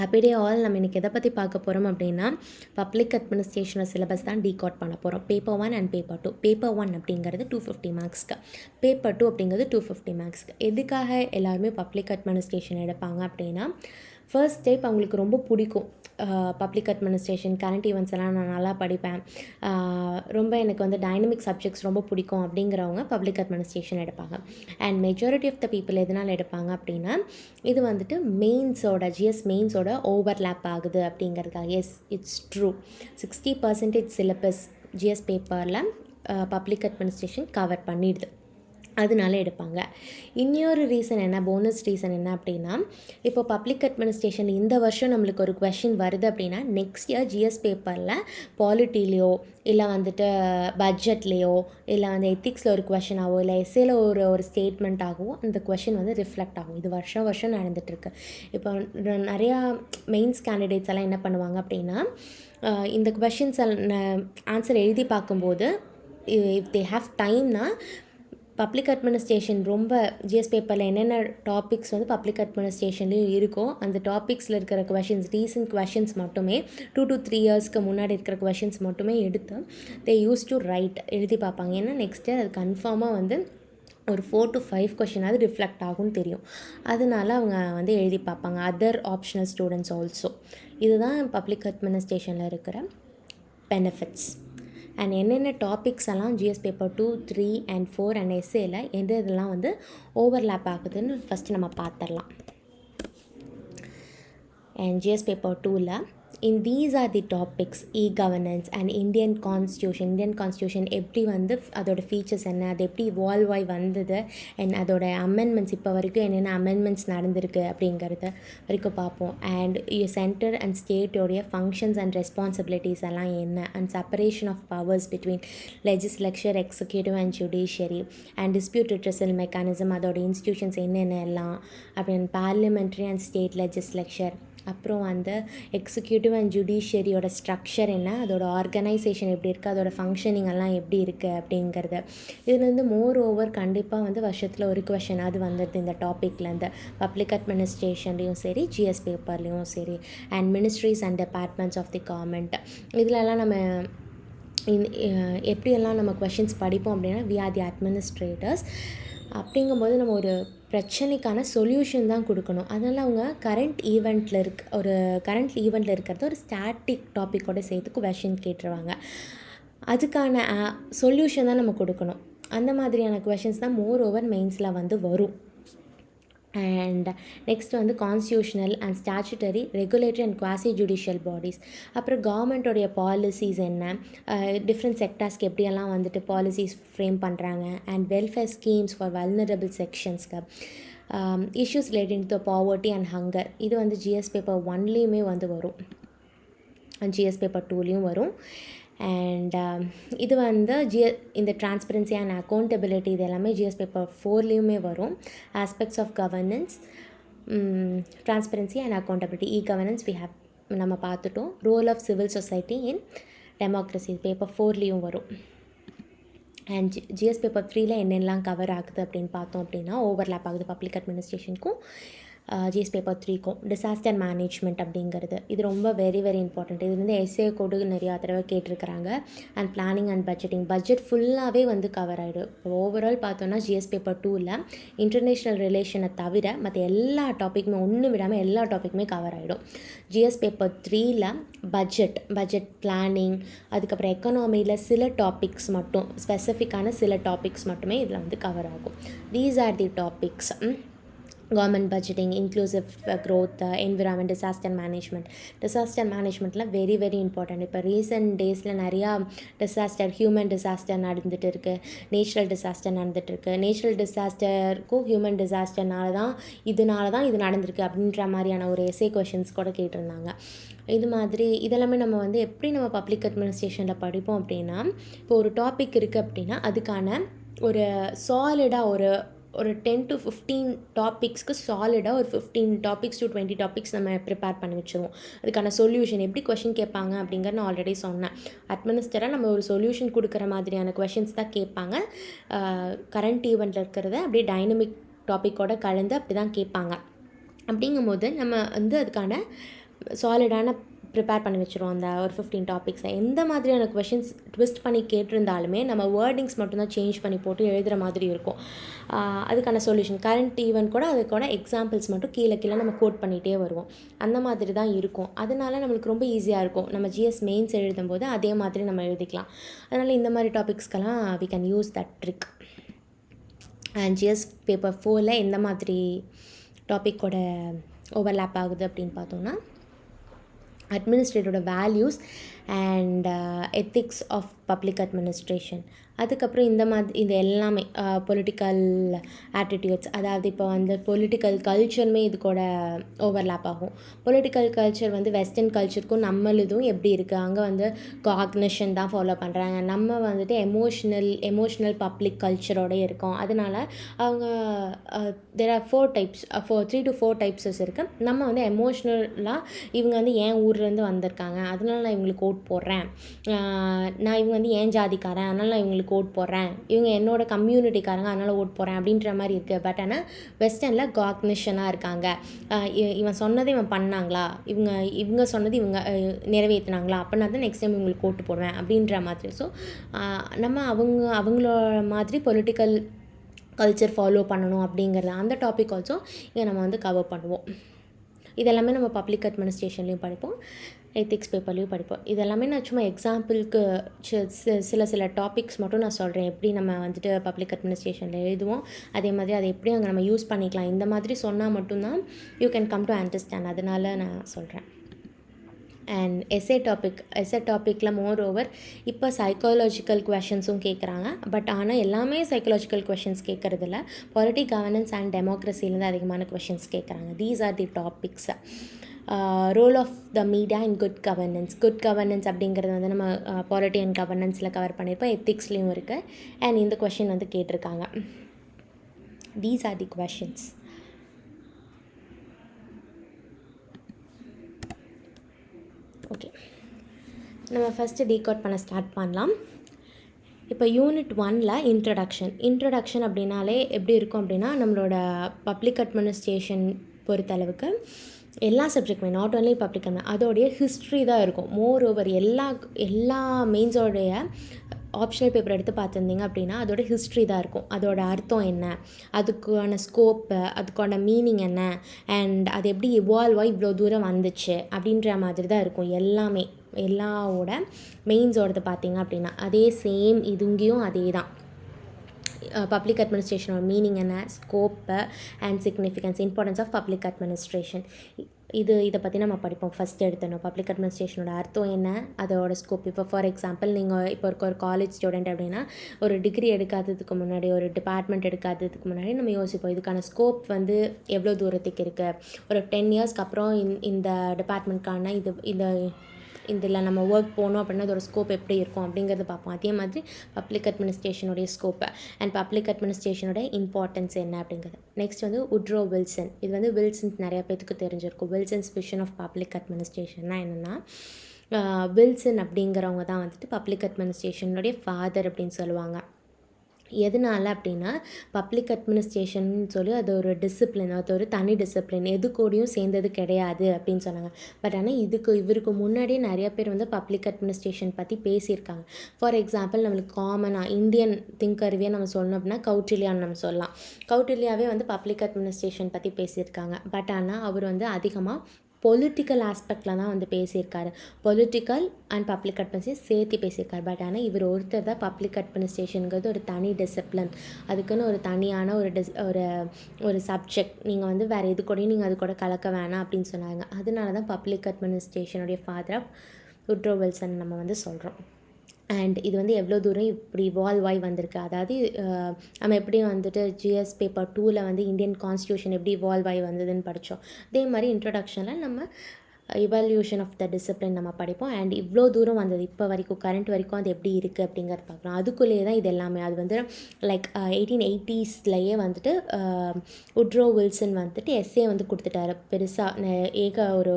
Happy day all. நம்ம இன்றைக்கி எதை பற்றி பார்க்க போகிறோம் அப்படின்னா, பப்ளிக் அட்மினிஸ்ட்ரேஷனல் சிலபஸ் தான் டீகோட் பண்ண போகிறோம். Paper 1 and paper 2. பேப்பர் 1 அப்படிங்கிறது 250 மார்க்ஸ்க்கு, பேப்பர் 2 அப்படிங்கிறது 250 மார்க்ஸ்க்கு. எதுக்காக எல்லாருமே பப்ளிக் அட்மினிஸ்ட்ரேஷன் எடுப்பாங்க அப்படின்னா, ஃபர்ஸ்ட் ஸ்டெப் அவங்களுக்கு ரொம்ப பிடிக்கும். பப்ளிக் அட்மினிஸ்ட்ரேஷன், கரண்ட் ஈவெண்ட்ஸ் எல்லாம் நான் நல்லா படிப்பேன், ரொம்ப எனக்கு வந்து டைனமிக் சப்ஜெக்ட்ஸ் ரொம்ப பிடிக்கும் அப்படிங்கிறவங்க பப்ளிக் அட்மினிஸ்ட்ரேஷன் எடுப்பாங்க. And majority of the people எதனால் எடுப்பாங்க அப்படின்னா, இது வந்துட்டு மெயின்ஸோட ஜிஎஸ் மெயின்ஸோட ஓவர்லேப் ஆகுது அப்படிங்கிறதுக்காக. Yes, it's true. 60% syllabus GS பேப்பரில் பப்ளிக் அட்மினிஸ்ட்ரேஷன் கவர் பண்ணிடுது, அதனால எடுப்பாங்க. இன்னொரு ரீசன் என்ன, போனஸ் ரீசன் என்ன அப்படின்னா, இப்போ பப்ளிக் அட்மினிஸ்ட்ரேஷன் இந்த வருஷம் நம்மளுக்கு ஒரு கொஷின் வருது அப்படின்னா, நெக்ஸ்ட் இயர் ஜிஎஸ் பேப்பரில் பாலிட்டிலையோ இல்லை வந்துட்டு பட்ஜெட்லேயோ இல்லை வந்து எத்திக்ஸில் ஒரு கொஷினாவோ இல்லை எஸ்ஏல ஒரு ஸ்டேட்மெண்ட் ஆகவோ அந்த கொஷின் வந்து ரிஃப்ளெக்ட் ஆகும். இது வருஷம் நடந்துகிட்ருக்கு. இப்போ நிறையா மெயின்ஸ் கேண்டிடேட்ஸ் எல்லாம் என்ன பண்ணுவாங்க அப்படின்னா, இந்த கொஷின்ஸ் ஆன்சர் எழுதி பார்க்கும்போது இஃப் தே ஹேவ் டைம்னா, பப்ளிக் அட்மினிஸ்ட்ரேஷன் ரொம்ப ஜிஎஸ் பேப்பரில் என்னென்ன டாபிக்ஸ் வந்து பப்ளிக் அட்மினிஸ்ட்ரேஷன்லேயும் இருக்கோ அந்த டாபிக்ஸில் இருக்கிற கொஷின்ஸ், ரீசன்ட் கொஷின்ஸ் மட்டுமே 2 to 3 இயர்ஸ்க்கு முன்னாடி இருக்கிற கொஷின்ஸ் மட்டுமே எடுத்து தே யூஸ் டு ரைட் எழுதி பார்ப்பாங்க. ஏன்னா நெக்ஸ்ட் இயர் அது கன்ஃபார்மாக வந்து ஒரு 4 to 5 கொஷினாவது ரிஃப்ளெக்ட் ஆகும்னு தெரியும். அதனால அவங்க வந்து எழுதி பார்ப்பாங்க. Other optional students also. இதுதான் பப்ளிக் அட்மினிஸ்ட்ரேஷனில் இருக்கிற பெனிஃபிட்ஸ். அண்ட் என்னென்ன டாபிக்ஸ் எல்லாம் ஜிஎஸ் பேப்பர் 2, 3 and 4 அண்ட் எஸ்ஏல இதெல்லாம் வந்து ஓவர்லேப் ஆகுதுன்னு ஃபஸ்ட்டு நம்ம பார்த்துடலாம். அண்ட் ஜிஎஸ் பேப்பர் 2ல் these are the topics: e-governance and Indian constitution எப்படி வந்து அதோட ஃபீச்சர்ஸ் என்ன, அது எப்படி இவால்வ் ஆகி வந்தது, அண்ட் அதோட அமெண்ட்மெண்ட்ஸ் இப்போ வரைக்கும் என்னென்ன அமெண்ட்மெண்ட்ஸ் நடந்திருக்கு அப்படிங்கிறத வரைக்கும் பார்ப்போம். அண்ட் சென்டர் அண்ட் ஸ்டேட்டோடைய ஃபங்க்ஷன்ஸ் அண்ட் ரெஸ்பான்சிபிலிட்டிஸ் எல்லாம் என்ன, and separation of powers between legislature, executive and judiciary, and dispute redressal mechanism, அதோட இன்ஸ்டிடியூஷன்ஸ் என்னென்ன எல்லாம், அப்படின்னு பார்லிமெண்ட்ரி அண்ட் ஸ்டேட் லெஜிஸ்லேச்சர், அப்புறம் வந்து எக்ஸிக்யூட்டிவ் அண்ட் ஜுடிஷியரியோட ஸ்ட்ரக்சர் என்ன, அதோட ஆர்கனைசேஷன் எப்படி இருக்குது, அதோட ஃபங்க்ஷனிங் எல்லாம் எப்படி இருக்குது அப்படிங்கிறது. இதில் வந்து மோர் ஓவர் கண்டிப்பாக வந்து வருஷத்தில் ஒரு கொஷன் அது வந்துடுது இந்த டாப்பிக்லேருந்து. பப்ளிக் அட்மினிஸ்ட்ரேஷன்லேயும் சரி, ஜிஎஸ் பேப்பர்லேயும் சரி. And ministries and departments of the government, இதிலெல்லாம் நம்ம எப்படியெல்லாம் நம்ம கொஷின்ஸ் படிப்போம் அப்படின்னா, வி ஆர் தி அட்மினிஸ்ட்ரேட்டர்ஸ். அப்படிங்கும்போது நம்ம ஒரு பிரச்சனைக்கான சொல்யூஷன் தான் கொடுக்கணும். அதனால் அவங்க கரண்ட் ஈவெண்ட்டில் இருக்கிறது ஒரு ஸ்டாட்டிக் டாப்பிக்கோடு சேர்த்து கொஷின் கேட்டுருவாங்க. அதுக்கான சொல்யூஷன் தான் நம்ம கொடுக்கணும். அந்த மாதிரியான கொஷின்ஸ் தான் மோர் ஓவர் மெயின்ஸில் வந்து வரும். அண்ட் நெக்ஸ்ட் வந்து constitutional and statutory, regulatory and quasi judicial bodies, அப்புறம் கவர்மெண்ட்டோடைய பாலிசிஸ் என்ன, டிஃப்ரெண்ட் செக்டார்ஸ்க்கு எப்படியெல்லாம் வந்துட்டு பாலிசிஸ் ஃப்ரேம் பண்ணுறாங்க, and welfare schemes for vulnerable செக்ஷன்ஸ்க்கு, issues relating to poverty and hunger. இது வந்து ஜிஎஸ் பேப்பர் 1லேயுமே வந்து வரும், ஜிஎஸ் பேப்பர் 2லேயும் வரும். அண்ட் இது வந்து இந்த டிரான்ஸ்பரன்சி அண்ட் அக்கௌண்டபிலிட்டி இது எல்லாமே ஜிஎஸ் பேப்பர் 4லேயுமே வரும். Aspects of governance, transparency and accountability, e-governance நம்ம பார்த்துட்டோம். Role of civil society in democracy paper 4லேயும் வரும். அண்ட் ஜிஎஸ் பேப்பர் 3ல் என்னெல்லாம் கவர் ஆகுது அப்படின்னு பார்த்தோம் அப்படின்னா, ஓவர்லேப் ஆகுது பப்ளிக் அட்மினிஸ்ட்ரேஷனுக்கும் ஜிஎஸ் பேப்பர் 3க்கும். டிசாஸ்டர் மேனேஜ்மெண்ட் அப்படிங்கிறது இது ரொம்ப வெரி இம்பார்ட்டண்ட். இது வந்து எஸ்ஏ கோடு நிறையா தடவை கேட்டிருக்கிறாங்க. அண்ட் பிளானிங் அண்ட் பட்ஜெட் ஃபுல்லாகவே வந்து கவர் ஆகிடும். ஓவரால் பார்த்தோன்னா ஜிஎஸ் பேப்பர் 2ல் இன்டர்நேஷ்னல் ரிலேஷனை தவிர மற்ற எல்லா டாப்பிக்குமே ஒன்று விடாமல் எல்லா டாப்பிக்குமே கவர் ஆகிடும். ஜிஎஸ் பேப்பர் 3ல் பட்ஜெட் பிளானிங், அதுக்கப்புறம் எக்கனாமியில் சில டாபிக்ஸ் மட்டும், ஸ்பெசிஃபிக்கான சில டாபிக்ஸ் மட்டுமே இதில் வந்து கவர் ஆகும். These are the topics: government budgeting, inclusive growth, environment, disaster மேனேஜ்மெண்ட்டில் வெரி இம்பார்ட்டண்ட். இப்போ ரீசெண்ட் டேஸில் நிறையா ஹியூமன் டிசாஸ்டர் நடந்துகிட்டு இருக்குது, நேச்சுரல் டிசாஸ்டர் நடந்துகிட்ருக்கு. நேச்சுரல் டிசாஸ்டருக்கும் ஹியூமன் டிசாஸ்டர்னால தான் இது நடந்திருக்கு அப்படின்ற மாதிரியான ஒரு எஸ்ஏ கொஷின்ஸ் கூட கேட்டிருந்தாங்க. இது மாதிரி இதெல்லாமே நம்ம வந்து எப்படி நம்ம பப்ளிக் அட்மினிஸ்ட்ரேஷனில் படிப்போம் அப்படின்னா, இப்போ ஒரு டாபிக் இருக்குது அப்படின்னா அதுக்கான ஒரு சாலிடாக ஒரு 10 to 15 டாபிக்ஸ்க்கு சாலிடாக ஒரு 15 டாபிக்ஸ் to 20 டாபிக்ஸ் நம்ம ப்ரிப்பேர் பண்ணி வச்சுருவோம். அதுக்கான சொல்யூஷன் எப்படி கொஷின் கேட்பாங்க அப்படிங்கிற நான் ஆல்ரெடி சொன்னேன். அட்மினிஸ்டராக நம்ம ஒரு சொல்யூஷன் கொடுக்குற மாதிரியான கொஷின்ஸ் தான் கேட்பாங்க. கரண்ட் ஈவெண்ட்டில் இருக்கிறத அப்படியே டைனமிக் டாப்பிக்கோடு கலந்து அப்படி தான் கேட்பாங்க. அப்படிங்கும்போது நம்ம வந்து அதுக்கான சாலிடான ப்ரிப்பேர் பண்ணி வச்சுருவோம் அந்த ஒரு 15 டாபிக்ஸை. எந்த மாதிரியான கொஷின்ஸ் ட்விஸ்ட் பண்ணி கேட்டிருந்தாலுமே நம்ம வேர்டிங்ஸ் மட்டும்தான் சேஞ்ச் பண்ணி போட்டு எழுதுகிற மாதிரி இருக்கும். அதுக்கான சொல்யூஷன் கரண்ட் ஈவெண்ட் கூட அதுக்கூட எக்ஸாம்பிள்ஸ் மட்டும் கீழே கீழே நம்ம கோட் பண்ணிகிட்டே வருவோம். அந்த மாதிரி தான் இருக்கும். அதனால நம்மளுக்கு ரொம்ப ஈஸியாக இருக்கும். நம்ம ஜிஎஸ் மெயின்ஸ் எழுதும்போது அதே மாதிரி நம்ம எழுதிக்கலாம். அதனால் இந்த மாதிரி டாபிக்ஸ்க்கெல்லாம் we can use that trick. And GS paper 4ல் எந்த மாதிரி டாப்பிக்கோட ஓவர்லேப் ஆகுது அப்படின்னு பார்த்தோம்னா, அட்மினிஸ்ட்ரேட்டரோட values and ethics of public administration. அதுக்கப்புறம் இது எல்லாமே பொலிட்டிக்கல் ஆட்டிடியூட்ஸ், அதாவது இப்போ வந்து பொலிட்டிக்கல் கல்ச்சருமே இது கூட ஓவர்லேப் ஆகும். பொலிட்டிக்கல் கல்ச்சர் வந்து வெஸ்டர்ன் கல்ச்சருக்கும் நம்மளுதும் எப்படி இருக்குது, அங்கே வந்து காக்னிஷன் தான் ஃபாலோ பண்ணுறாங்க, நம்ம வந்துட்டு எமோஷ்னல் பப்ளிக் கல்ச்சரோட இருக்கோம். அதனால் அவங்க தேர் ஆர் 3 to 4 டைப்ஸஸ் இருக்குது. நம்ம வந்து எமோஷ்னலாக இவங்க வந்து ஏன் ஊர்லேருந்து வந்திருக்காங்க, அதனால நான் இவங்களுக்கு ஓட் போடுறேன், நான் இவங்க வந்து ஏன் ஜாதிக்காரன் அதனால் நான் இவங்களுக்கு ஓட் போடுறேன், இவங்க என்னோட கம்யூனிட்டிக்காரங்க அதனால் ஓட் போடுறேன் அப்படின்ற மாதிரி இருக்குது. பட் ஆனால் வெஸ்டர்னில் காக்னிஷனாக இருக்காங்க. இவன் சொன்னதை இவன் பண்ணாங்களா, இவங்க சொன்னது இவங்க நிறைவேற்றினாங்களா, அப்படின்னா தான் நெக்ஸ்ட் டைம் இவங்களுக்கு ஓட்டு போடுவேன் அப்படின்ற மாதிரி. ஸோ நம்ம அவங்களோட மாதிரி பொலிட்டிக்கல் கல்ச்சர் ஃபாலோ பண்ணணும் அப்படிங்கிறது அந்த டாபிக் ஆல்சோ இங்கே நம்ம வந்து கவர் பண்ணுவோம். இதெல்லாமே நம்ம பப்ளிக் அட்மினிஸ்ட்ரேஷன்லேயும் படிப்போம், எத்திக்ஸ் பேப்பர்லேயும் படிப்போம். இதெல்லாமே நான் சும்மா எக்ஸாம்பிளுக்கு சில டாபிக்ஸ் மட்டும் நான் சொல்கிறேன், எப்படி நம்ம வந்துட்டு பப்ளிக் அட்மினிஸ்ட்ரேஷனில் எழுதுவோம், அதே மாதிரி அதை எப்படி அங்கே நம்ம யூஸ் பண்ணிக்கலாம். இந்த மாதிரி சொன்னால் மட்டும்தான் you can come to understand. அதனால நான் சொல்கிறேன். அண்ட் எஸ்ஏ டாப்பிக்கில் மோர் ஓவர் இப்போ சைக்காலஜிக்கல் கொஷின்ஸும் கேட்குறாங்க. பட் ஆனால் எல்லாமே சைக்காலஜிக்கல் கொஷின்ஸ் கேட்குறதில்ல, பாலிட்டி கவர்னன்ஸ் அண்ட் டெமோக்ரஸிலேருந்து அதிகமான கொஷின்ஸ் கேட்குறாங்க. These are the topics. Role of the media in good governance அப்படிங்கிறது வந்து நம்ம பாலிட்டி அண்ட் கவர்னன்ஸில் கவர் பண்ணியிருப்போம், எத்திக்ஸ்லேயும் இருக்குது. அண்ட் இந்த கொஷின் வந்து கேட்டிருக்காங்க. These are the questions. Okay, நம்ம ஃபஸ்ட்டு டீகோட் பண்ண ஸ்டார்ட் பண்ணலாம். இப்போ யூனிட் 1ல் இன்ட்ரடக்ஷன் அப்படின்னாலே எப்படி இருக்கும் அப்படின்னா, நம்மளோட பப்ளிக் அட்மினிஸ்ட்ரேஷன் பொறுத்தளவுக்கு எல்லா சப்ஜெக்ட்டுமே, நாட் ஒன்லி பப்ளிக் அதோடைய ஹிஸ்ட்ரி தான் இருக்கும். மோர் ஓவர் எல்லா மெயின்ஸோடைய ஆப்ஷனல் பேப்பர் எடுத்து பார்த்துருந்தீங்க அப்படின்னா அதோட ஹிஸ்ட்ரி தான் இருக்கும். அதோட அர்த்தம் என்ன, அதுக்கான ஸ்கோப்பு, அதுக்கான மீனிங் என்ன, அண்ட் அது எப்படி இவால்வ் ஆகி இவ்வளோ தூரம் வந்துச்சு அப்படின்ற மாதிரி தான் இருக்கும். எல்லாவோட மெயின்ஸோடது பார்த்தீங்க அப்படின்னா அதே சேம் இங்கேயும் அதே தான். பப்ளிக் அட்மினிஸ்ட்ரேஷனோட மீனிங் என்ன, scope and significance, importance of public administration, இதை பற்றி நம்ம படிப்போம். ஃபஸ்ட்டு எடுத்துடணும் பப்ளிக் அட்மினிஸ்ட்ரேஷனோட அர்த்தம் என்ன, அதோட ஸ்கோப். இப்போ ஃபார் எக்ஸாம்பிள் நீங்கள் இப்போ ஒரு காலேஜ் ஸ்டூடெண்ட் அப்படின்னா ஒரு டிகிரி எடுக்காததுக்கு முன்னாடி, ஒரு டிபார்ட்மெண்ட் எடுக்காததுக்கு முன்னாடி நம்ம யோசிப்போம் இதுக்கான ஸ்கோப் வந்து எவ்வளோ தூரத்துக்கு இருக்குது, ஒரு 10 இயர்ஸ்க்கு அப்புறம் இந்த டிபார்ட்மெண்ட்கான இதில் நம்ம ஒர்க் போகணும் அப்படின்னா அதோட ஸ்கோப் எப்படி இருக்கும் அப்படிங்கிறது பார்ப்போம். அதே மாதிரி பப்ளிக் அட்மினிஸ்ட்ரேஷனுடைய ஸ்கோப்பு அண்ட் பப்ளிக் அட்மினிஸ்ட்ரேஷனோட இம்பார்ட்டன்ஸ் என்ன அப்படிங்கிறது. நெக்ஸ்ட் வந்து உட்ரோ வில்சன். இது வந்து வில்சன் நிறைய பேருக்கு தெரிஞ்சிருக்கும். வில்சன்ஸ் விஷன் ஆஃப் பப்ளிக் அட்மினிஸ்ட்ரேஷன்னா என்னென்னா, வில்சன் அப்படிங்கிறவங்க தான் வந்துட்டு பப்ளிக் அட்மினிஸ்ட்ரேஷனுடைய ஃபாதர் அப்படின்னு சொல்லுவாங்க. எதனால் அப்படின்னா பப்ளிக் அட்மினிஸ்ட்ரேஷன் சொல்லி அது ஒரு டிசிப்ளின், அது ஒரு தனி டிசிப்ளின், எது கூடயும் சேர்ந்தது கிடையாது அப்படின்னு சொன்னாங்க. பட் ஆனால் இவருக்கு முன்னாடியே நிறைய பேர் வந்து பப்ளிக் அட்மினிஸ்ட்ரேஷன் பற்றி பேசியிருக்காங்க. ஃபார் எக்ஸாம்பிள் நம்மளுக்கு காமனாக இந்தியன் திங்கர்வே நம்ம சொல்லணும் அப்படின்னா கௌட்டில்யான்னு நம்ம சொல்லலாம். கௌட்டில்யாவே வந்து பப்ளிக் அட்மினிஸ்ட்ரேஷன் பற்றி பேசியிருக்காங்க. பட் ஆனால் அவர் வந்து அதிகமாக பொலிட்டிக்கல் ஆஸ்பெக்டில் தான் வந்து பேசியிருக்காரு. பொலிட்டிக்கல் அண்ட் பப்ளிக் அட்மினிஸ்ட்ரேஷன் சேர்த்து பேசியிருக்காரு. பட் ஆனால் இவர் ஒருத்தர் தான் பப்ளிக் அட்மினிஸ்ட்ரேஷனுங்கிறது ஒரு தனி டிசிப்ளின், அதுக்குன்னு ஒரு தனியான ஒரு சப்ஜெக்ட், நீங்கள் வந்து வேறு எது கூடயும் நீங்கள் அது கூட கலக்க வேணாம் அப்படின்னு சொன்னாங்க. அதனால தான் பப்ளிக் அட்மினிஸ்ட்ரேஷனுடைய ஃபாதர் ஆஃப் உட்ரோ வில்சன் நம்ம வந்து சொல்கிறோம். அண்ட் இது வந்து எவ்வளோ தூரம் இப்படி இவால்வ் ஆகி வந்திருக்கு, அதாவது நம்ம எப்படி வந்துட்டு ஜிஎஸ் பேப்பர் 2ல் வந்து இந்தியன் கான்ஸ்டியூஷன் எப்படி இவால்வ் ஆகி வந்ததுன்னு படித்தோம். அதே மாதிரி இன்ட்ரடக்ஷனில் நம்ம இவால்யூஷன் ஆஃப் த டிசிப்ளின் நம்ம படிப்போம். அண்ட் இவ்வளோ தூரம் வந்தது இப்போ வரைக்கும் கரண்ட் வரைக்கும் அது எப்படி இருக்குது அப்படிங்கிறது பார்க்கலாம். அதுக்குள்ளேயே தான் இது எல்லாமே. அது வந்து லைக் 1880ஸ்லேயே வந்துட்டு உட்ரோ வில்சன் வந்துட்டு எஸ்ஏ வந்து கொடுத்துட்டாரு பெருசாக ஒரு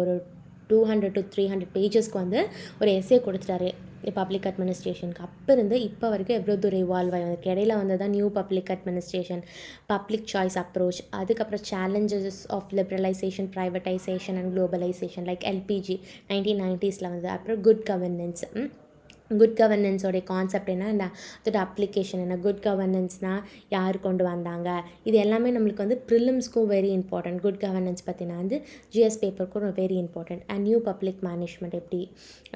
200 to 300 பேஜஸ்க்கு வந்து ஒரு எஸ்ஏ கொடுத்துட்டாரு. பப்ளிக் அட்மினிஸ்ட்ரேஷனுக்கு. அப்போ இருந்து இப்போ வரைக்கும் எவ்வளோ தூரம் இவால்வ் ஆகி வந்திருக்கு. இடையில வந்து தான் new public administration, public choice approach, அதுக்கப்புறம் challenges of liberalization, privatization and globalization like LPG 1990s வந்து. அப்புறம் குட் கவர்னன்ஸ். குட் கவர்னன்ஸோடைய கான்செப்ட் என்ன, அதோட அப்ளிகேஷன் என்ன, குட் கவர்னன்ஸ்னால் யார் கொண்டு வந்தாங்க, இது எல்லாமே நம்மளுக்கு வந்து ப்ரிலிம்ஸ்க்கும் வெரி இம்பார்ட்டன்ட். குட் கவர்னன்ஸ் பற்றினா வந்து ஜிஎஸ் பேப்பருக்கும் very important. And new public management எப்படி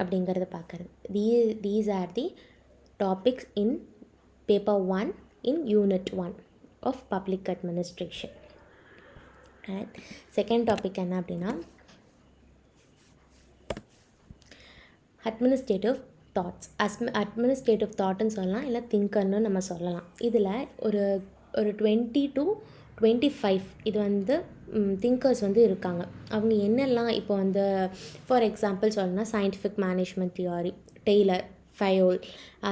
அப்படிங்கிறத பார்க்குறது. These are the topics in paper 1 in unit 1 of public administration. And second topic என்ன அப்படின்னா அட்மினிஸ்ட்ரேட்டிவ் தாட்ஸ். அட்மினிஸ்ட்ரேட்டிவ் தாட்னு சொல்லலாம், இல்லை திங்கர்னு நம்ம சொல்லலாம். இதில் ஒரு 20 to 25 இது வந்து திங்கர்ஸ் வந்து இருக்காங்க. அவங்க என்னெல்லாம் இப்போ வந்து ஃபார் எக்ஸாம்பிள் சொல்லணும்னா scientific management theory, Taylor, Fayol,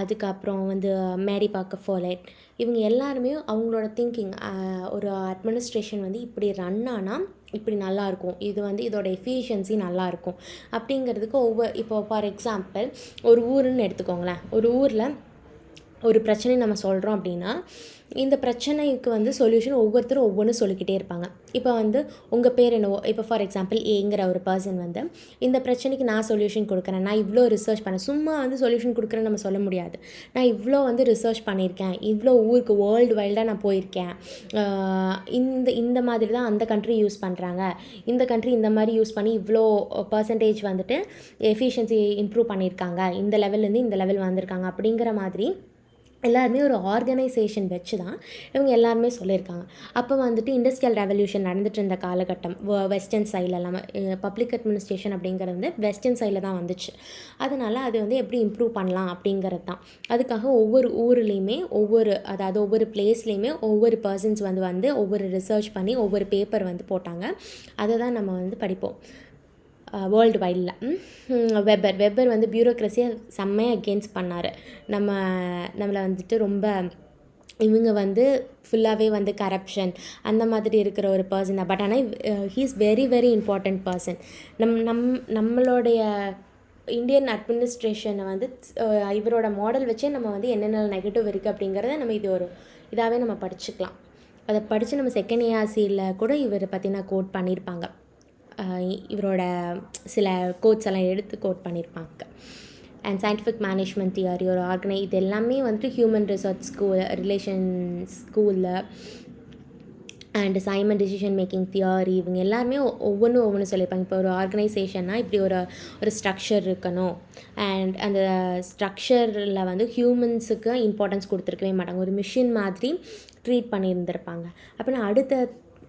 அதுக்கப்புறம் வந்து மேரி பார்க்கர் ஃபோலைட், இவங்க எல்லாருமே அவங்களோட திங்கிங் ஒரு அட்மினிஸ்ட்ரேஷன் வந்து இப்படி ரன் ஆனால் இப்படி நல்லாயிருக்கும், இது வந்து இதோட எஃபிஷியன்சி நல்லாயிருக்கும் அப்படிங்கிறதுக்கு இப்போ ஃபார் எக்ஸாம்பிள் ஒரு ஊருன்னு எடுத்துக்கோங்களேன். ஒரு ஊரில் ஒரு பிரச்சனை நம்ம சொல்கிறோம் அப்படின்னா இந்த பிரச்சனைக்கு வந்து சொல்யூஷன் ஒவ்வொருத்தரும் ஒவ்வொன்று சொல்லிக்கிட்டே இருப்பாங்க. இப்போ வந்து உங்கள் பேர் என்னவோ, இப்போ ஃபார் எக்ஸாம்பிள் ஏங்கிற ஒரு பர்சன் வந்து இந்த பிரச்சனைக்கு நான் சொல்யூஷன் கொடுக்குறேன், நான் இவ்வளோ ரிசர்ச் பண்ணேன், சும்மா வந்து சொல்யூஷன் கொடுக்குறேன்னு நம்ம சொல்ல முடியாது. நான் இவ்வளோ வந்து ரிசர்ச் பண்ணியிருக்கேன், இவ்வளோ ஊருக்கு வேர்ல்டு வைல்டாக நான் போயிருக்கேன், இந்த மாதிரி தான் அந்த கண்ட்ரி யூஸ் பண்ணுறாங்க, இந்த கண்ட்ரி இந்த மாதிரி யூஸ் பண்ணி இவ்வளோ பர்சன்டேஜ் வந்துட்டு எஃபிஷியன்சி இம்ப்ரூவ் பண்ணியிருக்காங்க, இந்த லெவல்லேருந்து இந்த லெவல் வந்திருக்காங்க அப்படிங்கிற மாதிரி எல்லாருமே ஒரு ஆர்கனைசேஷன் வச்சு தான் இவங்க எல்லாருமே சொல்லியிருக்காங்க. அப்போ வந்துட்டு இண்டஸ்ட்ரியல் ரெவல்யூஷன் நடந்துட்டு இருந்த காலகட்டம் வெஸ்டர்ன் சைடில் எல்லாமே பப்ளிக் அட்மினிஸ்ட்ரேஷன் அப்படிங்கிறது வந்து வெஸ்டர்ன் சைடில் தான் வந்துச்சு. அதனால் அது வந்து எப்படி இம்ப்ரூவ் பண்ணலாம் அப்படிங்கிறது தான். அதுக்காக ஒவ்வொரு ஊர்லேயுமே அதாவது ஒவ்வொரு பிளேஸ்லேயுமே ஒவ்வொரு பர்சன்ஸ் வந்து ஒவ்வொரு ரிசர்ச் பண்ணி ஒவ்வொரு பேப்பர் வந்து போட்டாங்க. அதை தான் நம்ம வந்து படிப்போம் வேர்ல்டு வைடில். வெப்பர் வந்து பியூரோக்ரஸியை செம்மையாக அகெயின்ஸ்ட் பண்ணார். நம்மளை வந்துட்டு ரொம்ப இவங்க வந்து ஃபுல்லாகவே வந்து கரப்ஷன் அந்த மாதிரி இருக்கிற ஒரு பர்சன் தான். பட் ஆனால் he is very very important person. நம்மளுடைய இந்தியன் அட்மினிஸ்ட்ரேஷனை வந்து இவரோட மாடல் வச்சே நம்ம வந்து என்னென்ன நெகட்டிவ் இருக்குது அப்படிங்கிறத நம்ம இது ஒரு இதாகவே நம்ம படிச்சுக்கலாம். அதை படித்து நம்ம செகண்ட் ஏஆர்சியில் கூட இவரை பற்றின கோட் பண்ணியிருப்பாங்க. இவரோட சில கோட்ஸ் எல்லாம் எடுத்து கோட் பண்ணியிருப்பாங்க. அண்ட் சயின்டிஃபிக் மேனேஜ்மெண்ட் தியரி, ஒரு இது எல்லாமே வந்துட்டு ஹியூமன் ரிசர்ச் ஸ்கூலில் and Simon decision making theory, இவங்க எல்லாருமே ஒவ்வொன்று சொல்லியிருப்பாங்க. இப்போ ஒரு ஆர்கனைசேஷன்னா இப்படி ஒரு ஸ்ட்ரக்சர் இருக்கணும், அண்ட் அந்த ஸ்ட்ரக்சரில் வந்து ஹியூமன்ஸுக்கு இம்பார்ட்டன்ஸ் கொடுத்துருக்கவே மாட்டாங்க, ஒரு மிஷின் மாதிரி ட்ரீட் பண்ணியிருந்திருப்பாங்க. அப்படின்னா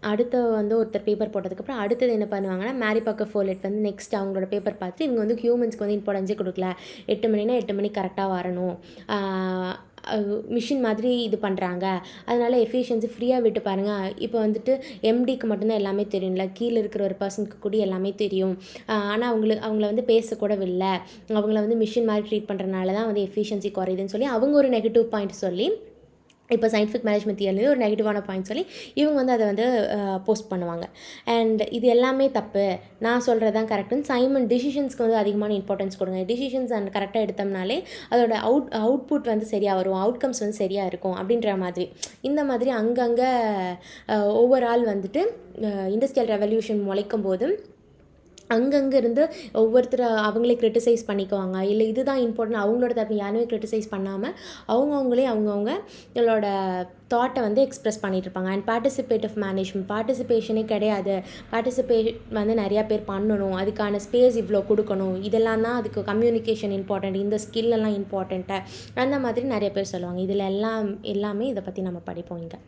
அடுத்த வந்து ஒருத்தர் பேப்பர் போட்டதுக்கப்புறம் அடுத்தது என்ன பண்ணுவாங்கன்னா மேரி பார்க்கர் ஃபோலைட் வந்து நெக்ஸ்ட் அவங்களோட பேப்பர் பார்த்து இவங்க வந்து ஹியூமன்ஸ்க்கு வந்து இம்பார்ட்டன்ஸே கொடுக்கல, 8 மணினா 8 மணி கரெக்டாக வரணும், மிஷின் மாதிரி இது பண்ணுறாங்க, அதனால் எஃபிஷியன்சி ஃப்ரீயாக விட்டு பாருங்கள். இப்போ வந்துட்டு எம்டிக்கு மட்டும்தான் எல்லாமே தெரியும்ல, கீழே இருக்கிற ஒரு பர்சனுக்கு கூட எல்லாமே தெரியும், ஆனால் அவங்கள வந்து பேசக்கூட இல்லை, அவங்கள வந்து மிஷின் மாதிரி ட்ரீட் பண்ணுறதுனால தான் வந்து எஃபிஷியன்சி குறையுதுன்னு சொல்லி அவங்க ஒரு நெகட்டிவ் பாயிண்ட் சொல்லி, இப்போ சயின்டிஃபிக் மேனேஜ்மெண்ட் தியரிலேயே ஒரு நெகட்டிவான பாயிண்ட் சொல்லி இவங்க வந்து அதை வந்து போஸ்ட் பண்ணுவாங்க. அண்ட் இது எல்லாமே தப்பு, நான் சொல்கிறது தான் கரெக்டுன்னு சைமன் டிசிஷன்ஸ்க்கு வந்து அதிகமான இம்பார்ட்டன்ஸ் கொடுங்க. டிசிஷன்ஸ் அண்ட் கரெக்டாக எடுத்தோம்னாலே அதோட அவுட்புட் வந்து சரியாக வரும், அவுட்கம்ஸ் வந்து சரியாக இருக்கும் அப்படின்ற மாதிரி. இந்த மாதிரி அங்கங்கே ஓவரால் வந்துட்டு இண்டஸ்ட்ரியல் ரெவல்யூஷன் முளைக்கும் போது அங்கங்கே இருந்து ஒவ்வொருத்தர் அவங்களே கிரிட்டிசைஸ் பண்ணிக்குவாங்க, இல்லை இதுதான் இம்பார்ட்டன்ட் அவங்களோட தரப்பு யாருமே கிரிட்டிசைஸ் பண்ணாமல் அவங்களோட தாட்டை வந்து எக்ஸ்ப்ரெஸ் பண்ணிகிட்டு இருப்பாங்க. அண்ட் பார்ட்டிசிபேட்டிவ் மேனேஜ்மெண்ட், பார்ட்டிசிபேஷனே கிடையாது, பார்ட்டிசிபேட் வந்து நிறையா பேர் பண்ணணும், அதுக்கான ஸ்பேஸ் இவ்வளோ கொடுக்கணும், இதெல்லாம் தான் அதுக்கு கம்யூனிகேஷன் இம்பார்ட்டண்ட், இந்த ஸ்கில்லெல்லாம் இம்பார்ட்டண்ட்டு அந்த மாதிரி நிறைய பேர் சொல்லுவாங்க. இதில் எல்லாமே இதை பற்றி நம்ம படிப்போம். இங்கே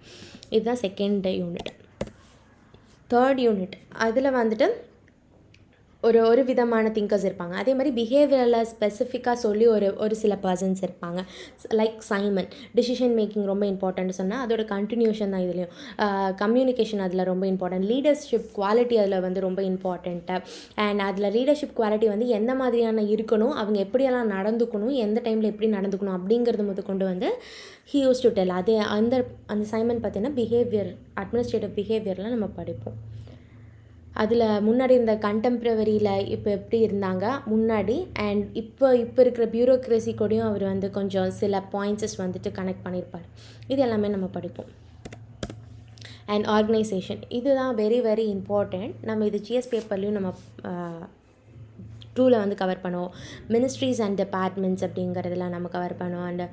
இதுதான் செகண்ட் யூனிட். தேர்ட் யூனிட் அதில் வந்துட்டு ஒரு விதமான திங்கர்ஸ் இருப்பாங்க. அதே மாதிரி பிஹேவியரில் ஸ்பெசிஃபிக்காக சொல்லி ஒரு சில பர்சன்ஸ் இருப்பாங்க. லைக் சைமன் டிசிஷன் மேக்கிங் ரொம்ப இம்பார்ட்டன்ட் சொன்னால் அதோட கண்டினியூஷன் தான் இதுலேயும். கம்யூனிகேஷன் அதில் ரொம்ப இம்பார்ட்டன்ட், லீடர்ஷிப் குவாலிட்டி அதில் வந்து ரொம்ப இம்பார்ட்டண்ட்டு. அண்ட் அதில் லீடர்ஷிப் குவாலிட்டி வந்து எந்த மாதிரியான இருக்கணும், அவங்க எப்படியெல்லாம் நடந்துக்கணும், எந்த டைமில் எப்படி நடந்துக்கணும் அப்படிங்கிறது கொண்டு வந்து ஹி யூஸ் டு டெல். அதே அந்த சைமன் பார்த்தீங்கன்னா பிஹேவியர், அட்மினிஸ்ட்ரேட்டிவ் பிஹேவியரில் நம்ம படிப்போம். அதில் முன்னாடி இருந்த கண்டெம்ப்ரவரியில் இப்போ எப்படி இருந்தாங்க முன்னாடி அண்ட் இப்போ இருக்கிற பியூரோக்ரஸி கூடயும் அவர் வந்து கொஞ்சம் சில பாயிண்ட்ஸஸ் வந்துட்டு கனெக்ட் பண்ணியிருப்பார். இது எல்லாமே நம்ம படிப்போம். அண்ட் ஆர்கனைசேஷன் இதுதான் வெரி வெரி இம்பார்ட்டண்ட். நம்ம இது ஜிஎஸ் பேப்பர்லேயும் நம்ம டூவில் வந்து கவர் பண்ணுவோம். மினிஸ்ட்ரிஸ் அண்ட் டிபார்ட்மெண்ட்ஸ் அப்படிங்கிறதுலாம் நம்ம கவர் பண்ணுவோம். And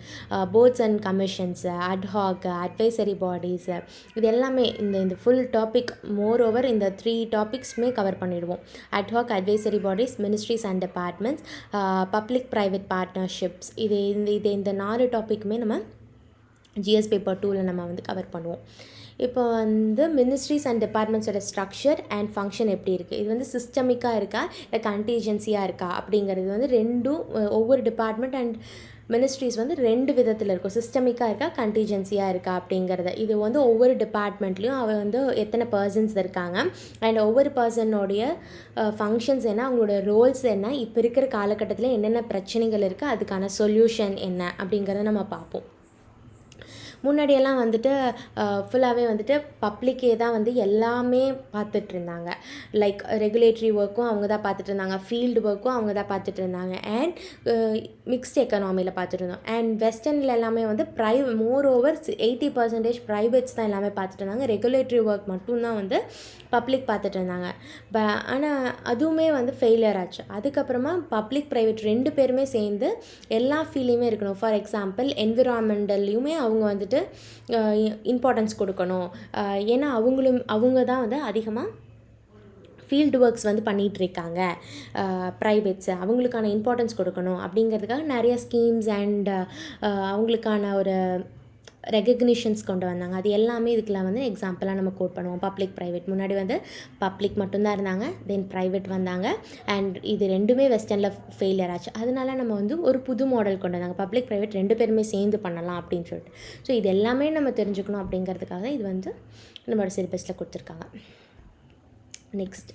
boards and commissions, ad hoc, advisory bodies, இது எல்லாமே இந்த ஃபுல் டாபிக் மோர் ஓவர் இந்த 3 டாபிக்ஸுமே கவர் பண்ணிடுவோம். Ad hoc, advisory bodies, ministries and departments, public private partnerships, இந்த 4 டாப்பிக்குமே நம்ம ஜிஎஸ் பேப்பர் 2வில் நம்ம வந்து கவர் பண்ணுவோம். இப்போ வந்து மினிஸ்ட்ரிஸ் அண்ட் டிபார்ட்மெண்ட்ஸோட ஸ்ட்ரக்சர் அண்ட் ஃபங்க்ஷன் எப்படி இருக்குது, இது வந்து சிஸ்டமிக்காக இருக்கா இல்லை கண்டிஜென்சியாக இருக்கா அப்படிங்கிறது வந்து ரெண்டும் ஒவ்வொரு டிபார்ட்மெண்ட் அண்ட் மினிஸ்ட்ரிஸ் வந்து 2 விதத்தில் இருக்கும். சிஸ்டமிக்காக இருக்கா கண்டிஜென்சியாக இருக்கா அப்படிங்கிறத இது வந்து ஒவ்வொரு டிபார்ட்மெண்ட்லேயும் அவள் வந்து எத்தனை பர்சன்ஸ் இருக்காங்க அண்ட் ஒவ்வொரு பர்சனோடைய ஃபங்க்ஷன்ஸ் என்ன, அவங்களோட ரோல்ஸ் என்ன, இப்போ இருக்கிற காலகட்டத்தில் என்னென்ன பிரச்சனைகள் இருக்குது, அதுக்கான சொல்யூஷன் என்ன அப்படிங்கிறத நம்ம பார்ப்போம். முன்னாடியெல்லாம் வந்துட்டு ஃபுல்லாகவே வந்துட்டு பப்ளிக்கே தான் வந்து எல்லாமே பார்த்துட்டு இருந்தாங்க. லைக் ரெகுலேட்டரி ஒர்க்கும் அவங்க தான் பார்த்துட்டு இருந்தாங்க, ஃபீல்டு ஒர்க்கும் அவங்க தான் பார்த்துட்டு இருந்தாங்க, அண்ட் மிக்ஸ்ட் எக்கனாமியில் பார்த்துட்டு இருந்தோம். அண்ட் வெஸ்டர்னில் எல்லாமே வந்து மோர் ஓவர் 80% ப்ரைவேட்ஸ் தான் எல்லாமே பார்த்துட்டு இருந்தாங்க. ரெகுலேட்டரி ஒர்க் மட்டும்தான் வந்து பப்ளிக் பார்த்துட்டு இருந்தாங்க. ஆனால் அதுவுமே வந்து ஃபெயிலியர் ஆச்சு. அதுக்கப்புறமா பப்ளிக் ப்ரைவேட் 2 பேருமே சேர்ந்து எல்லா ஃபீல்டையுமே இருக்கணும். ஃபார் எக்ஸாம்பிள் என்விரான்மெண்டல்லையுமே அவங்க வந்துட்டு இம்பார்ட்டன்ஸ் கொடுக்கணும். ஏன்னா அவங்க தான் வந்து அதிகமாக ஃபீல்டு ஒர்க்ஸ் வந்து பண்ணிகிட்ருக்காங்க. ப்ரைவேட்ஸு அவங்களுக்கான இம்பார்ட்டன்ஸ் கொடுக்கணும் அப்படிங்கிறதுக்காக நிறைய ஸ்கீம்ஸ் அண்ட் அவங்களுக்கான ஒரு ரெகக்னிஷன்ஸ் கொண்டு வந்தாங்க. அது எல்லாமே இதுக்கெலாம் வந்து எக்ஸாம்பிளாக நம்ம கோட் பண்ணுவோம். பப்ளிக் ப்ரைவேட் முன்னாடி வந்து பப்ளிக் மட்டும்தான் இருந்தாங்க, தென் ப்ரைவேட் வந்தாங்க அண்ட் இது 2மே வெஸ்டர்னில் ஃபெயிலியர் ஆச்சு. அதனால நம்ம வந்து ஒரு புது மாடல் கொண்டு வந்தாங்க, பப்ளிக் ப்ரைவேட் 2 பேருமே சேர்ந்து பண்ணலாம் அப்படின்னு சொல்லிட்டு. ஸோ இது எல்லாமே நம்ம தெரிஞ்சுக்கணும் அப்படிங்கிறதுக்காக இது வந்து நம்மளோட சிலபஸில் கொடுத்துருக்காங்க. Next